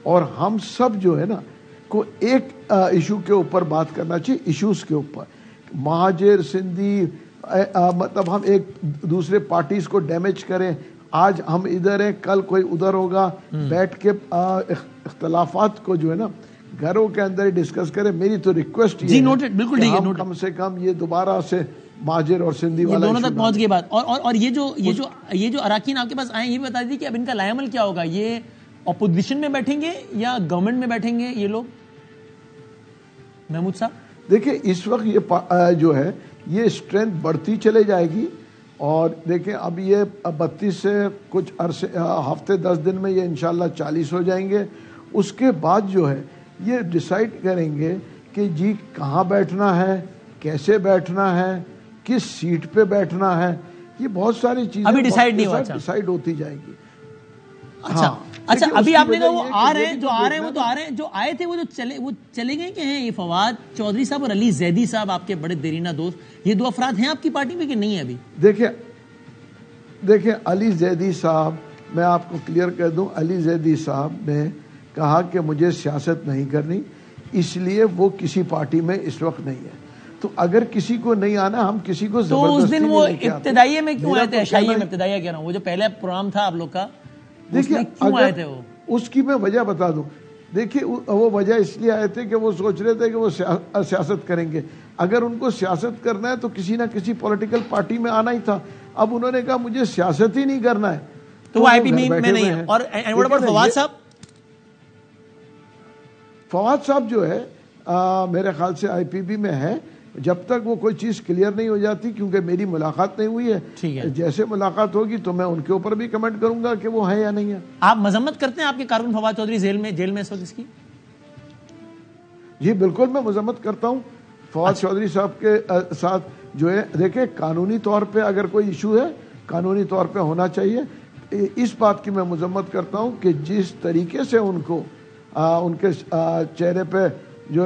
اور ہم سب جو ہے نا کو ایک ایشو کے اوپر بات کرنا چاہیے، ایشوز کے اوپر. مہاجر سندھی مطلب ہم ایک دوسرے پارٹیز کو ڈیمیج کریں، آج ہم ادھر ہیں کل کوئی ادھر ہوگا، بیٹھ کے اختلافات کو جو ہے نا گھروں کے اندر ڈسکس کریں. میری تو ریکویسٹ یہ ہے کم سے کم یہ دوبارہ سے مہاجر اور سندھی والا دونوں تک پہنچ گئی بات. اور یہ جو اراکین آپ کے پاس آئے، یہ بتا دیجیے کہ اب ان کا لائے عمل کیا ہوگا؟ یہ اپوزیشن میں بیٹھیں گے یا گورنمنٹ میں بیٹھیں گے یہ لوگ؟ محمود صاحب دیکھیں اس وقت یہ جو ہے یہ اسٹرینتھ بڑھتی چلے جائے گی، اور دیکھیں اب یہ 32 سے کچھ عرصے ہفتے 10 دن میں یہ انشاءاللہ 40 ہو جائیں گے. اس کے بعد جو ہے یہ ڈیسائیڈ کریں گے کہ جی کہاں بیٹھنا ہے، کیسے بیٹھنا ہے، کس سیٹ پہ بیٹھنا ہے، یہ بہت ساری چیزیں ابھی ڈیسائیڈ نہیں ہوا، ڈیسائیڈ ہوتی جائیں گی. اچھا ابھی آپ نے کہا وہ آ رہے ہیں، جو آ رہے ہیں وہ تو آ رہے ہیں، جو آئے تھے وہ چلے گئے کہ ہیں؟ یہ فواد چودھری صاحب اور علی زیدی صاحب، آپ کے بڑے دیرینہ دوست، یہ دو افراد ہیں آپ کی پارٹی میں کہ نہیں ہے ابھی؟ دیکھیں علی زیدی صاحب، میں آپ کو کلیئر کر دوں، علی زیدی صاحب نے کہا کہ مجھے سیاست نہیں کرنی، اس لیے وہ کسی پارٹی میں اس وقت نہیں ہے. تو اگر کسی کو نہیں آنا، ہم کسی کو تو اس دن وہ ابتدائیے میں کیوں آئے تھے؟ عشائیے میں ابتدائیہ کہہ رہا ہوں، وہ جو پہلا پروگرام تھا آپ لوگ کا، دیکھیے کیوں آئے تھے وہ؟ اس کی میں وجہ بتا دوں. دیکھیے وہ وجہ اس لیے آئے تھے کہ وہ سوچ رہے تھے کہ وہ سیاست کریں گے. اگر ان کو سیاست کرنا ہے تو کسی نہ کسی پولیٹیکل پارٹی میں آنا ہی تھا. اب انہوں نے کہا مجھے سیاست ہی نہیں کرنا ہے تو وہ آئی پی میں نہیں ہے. اور فواد صاحب، فواد صاحب جو ہے میرے خیال سے آئی پی بی میں ہے. جب تک وہ کوئی چیز کلیئر نہیں ہو جاتی، کیونکہ میری ملاقات نہیں ہوئی ہے، جیسے ملاقات ہوگی تو میں ان کے اوپر بھی کمنٹ کروں گا کہ وہ ہے یا نہیں ہے. آپ مذمت کرتے ہیں آپ کے کارکن فواد چودھری جیل میں اس وقت اس کی؟ جی بالکل میں مذمت کرتا ہوں. فواد چودھری صاحب کے ساتھ جو ہے، دیکھیں قانونی طور پہ اگر کوئی ایشو ہے قانونی طور پہ ہونا چاہیے. اس بات کی میں مذمت کرتا ہوں کہ جس طریقے سے ان کو ان کے چہرے پہ جو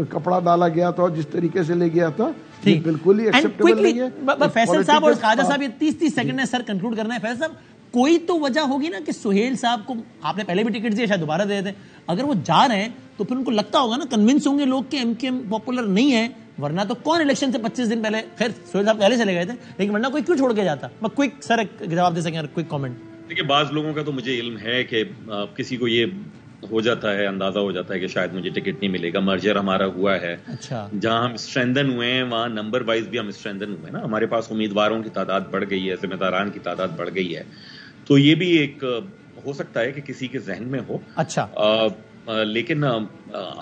کپڑا ڈالا گیا تھا اور جس طریقے سے لے گیا تھا، یہ بالکل ہی ایکسیپٹیبل نہیں ہے. فیصل صاحب اور خواجہ صاحب، یہ 30 سیکنڈ میں سر کنکلوڈ کرنا ہے. فیصل صاحب، کوئی تو وجہ ہوگی نا کہ سہیل صاحب کو آپ نے پہلے بھی ٹکٹ دیے، شاید دوبارہ دے دیتے. اگر وہ جا رہے ہیں تو پھر ان کو لگتا ہوگا نا، کنونس ہوں گے لوگ کہ ایم کیو ایم پاپولر نہیں ہے، ورنہ تو کون الیکشن سے 25 دن پہلے، خیر سہیل صاحب پہلے چلے گئے تھے، لیکن ورنہ کوئی کیوں چھوڑ کے جاتا؟ میں کوئک سر جواب دے سکیں، کوئک کامنٹ. دیکھیے بعض لوگوں کا تو مجھے علم ہے کہ کسی کو یہ ہو جاتا ہے، اندازہ ہو جاتا ہے کہ شاید مجھے ٹکٹ نہیں ملے گا. مرجر ہمارا ہوا ہے، جہاں ہم اسٹرینتھن ہوئے ہیں وہاں نمبر وائز بھی ہم اسٹرینتھن ہوئے ہیں نا. ہمارے پاس امیدواروں کی تعداد بڑھ گئی ہے، ذمہ داران کی تعداد بڑھ گئی ہے. تو یہ بھی ایک ہو سکتا ہے کہ کسی کے ذہن میں ہو. اچھا لیکن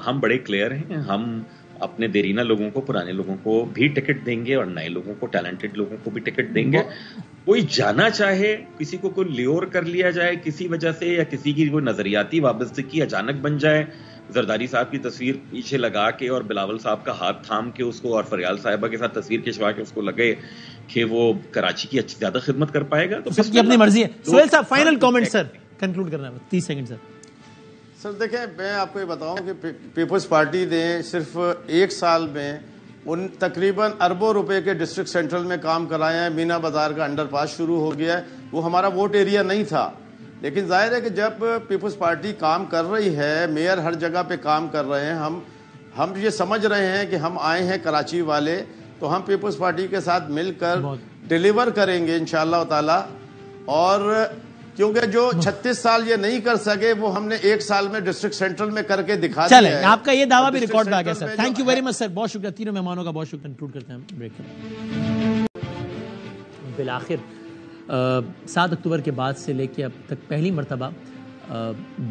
ہم بڑے کلیئر ہیں. ہم اپنے دیرینہ لوگوں کو، پرانے لوگوں کو بھی ٹکٹ دیں گے اور نئے لوگوں کو، ٹیلنٹڈ لوگوں کو بھی ٹکٹ دیں گے. کوئی جانا چاہے، کسی کو کوئی لیور کر لیا جائے کسی وجہ سے، یا کسی کی کوئی نظریاتی وابستگی اچانک بن جائے، زرداری صاحب کی تصویر پیچھے لگا کے اور بلاول صاحب کا ہاتھ تھام کے اس کو، اور فریال صاحبہ کے ساتھ تصویر کھنچوا کے اس کو لگے کہ وہ کراچی کی زیادہ خدمت کر پائے گا، تو سب کی اپنی مرضی ہے. سہیل صاحب فائنل کامنٹ سر، کنکلوڈ کرنا ہے 30 سیکنڈ سر. سر دیکھیں، میں آپ کو یہ بتاؤں کہ پیپلز پارٹی نے صرف 1 سال میں ان تقریباً اربوں روپے کے ڈسٹرکٹ سینٹرل میں کام کرائے ہیں. مینا بازار کا انڈر پاس شروع ہو گیا ہے، وہ ہمارا ووٹ ایریا نہیں تھا، لیکن ظاہر ہے کہ جب پیپلز پارٹی کام کر رہی ہے، میئر ہر جگہ پہ کام کر رہے ہیں، ہم یہ سمجھ رہے ہیں کہ ہم آئے ہیں کراچی والے، تو ہم پیپلز پارٹی کے ساتھ مل کر ڈیلیور کریں گے انشاءاللہ تعالی. اور کیونکہ جو 36 سال یہ نہیں کر سکے، وہ ہم نے 1 سال میں ڈسٹرکٹ سینٹرل میں کر کے دکھا دیا ہے. چلیں، آپ کا یہ دعویٰ بھی ریکارڈ میں آ گیا سر. تھینک یو ویری مچ سر، بہت شکریہ. تینوں مہمانوں کا بہت شکریہ. کنکلوڈ کرتے ہیں بریک. بالآخر 7 اکتوبر کے بعد سے لے کے اب تک پہلی مرتبہ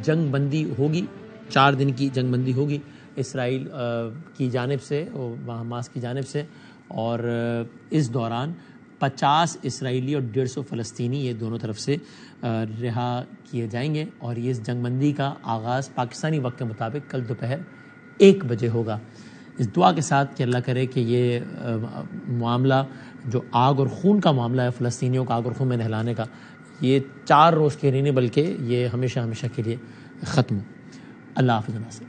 جنگ بندی ہوگی، 4 دن کی جنگ بندی ہوگی اسرائیل کی جانب سے اور حماس کی جانب سے. اور اس دوران 50 اسرائیلی اور 150 فلسطینی یہ دونوں طرف سے رہا کیے جائیں گے. اور یہ اس جنگ بندی کا آغاز پاکستانی وقت کے مطابق کل دوپہر 1 بجے ہوگا. اس دعا کے ساتھ کہ اللہ کرے کہ یہ معاملہ جو آگ اور خون کا معاملہ ہے، فلسطینیوں کا آگ اور خون میں نہلانے کا، یہ 4 روز کے نہیں بلکہ یہ ہمیشہ ہمیشہ کے لیے ختم ہو. اللہ حافظ.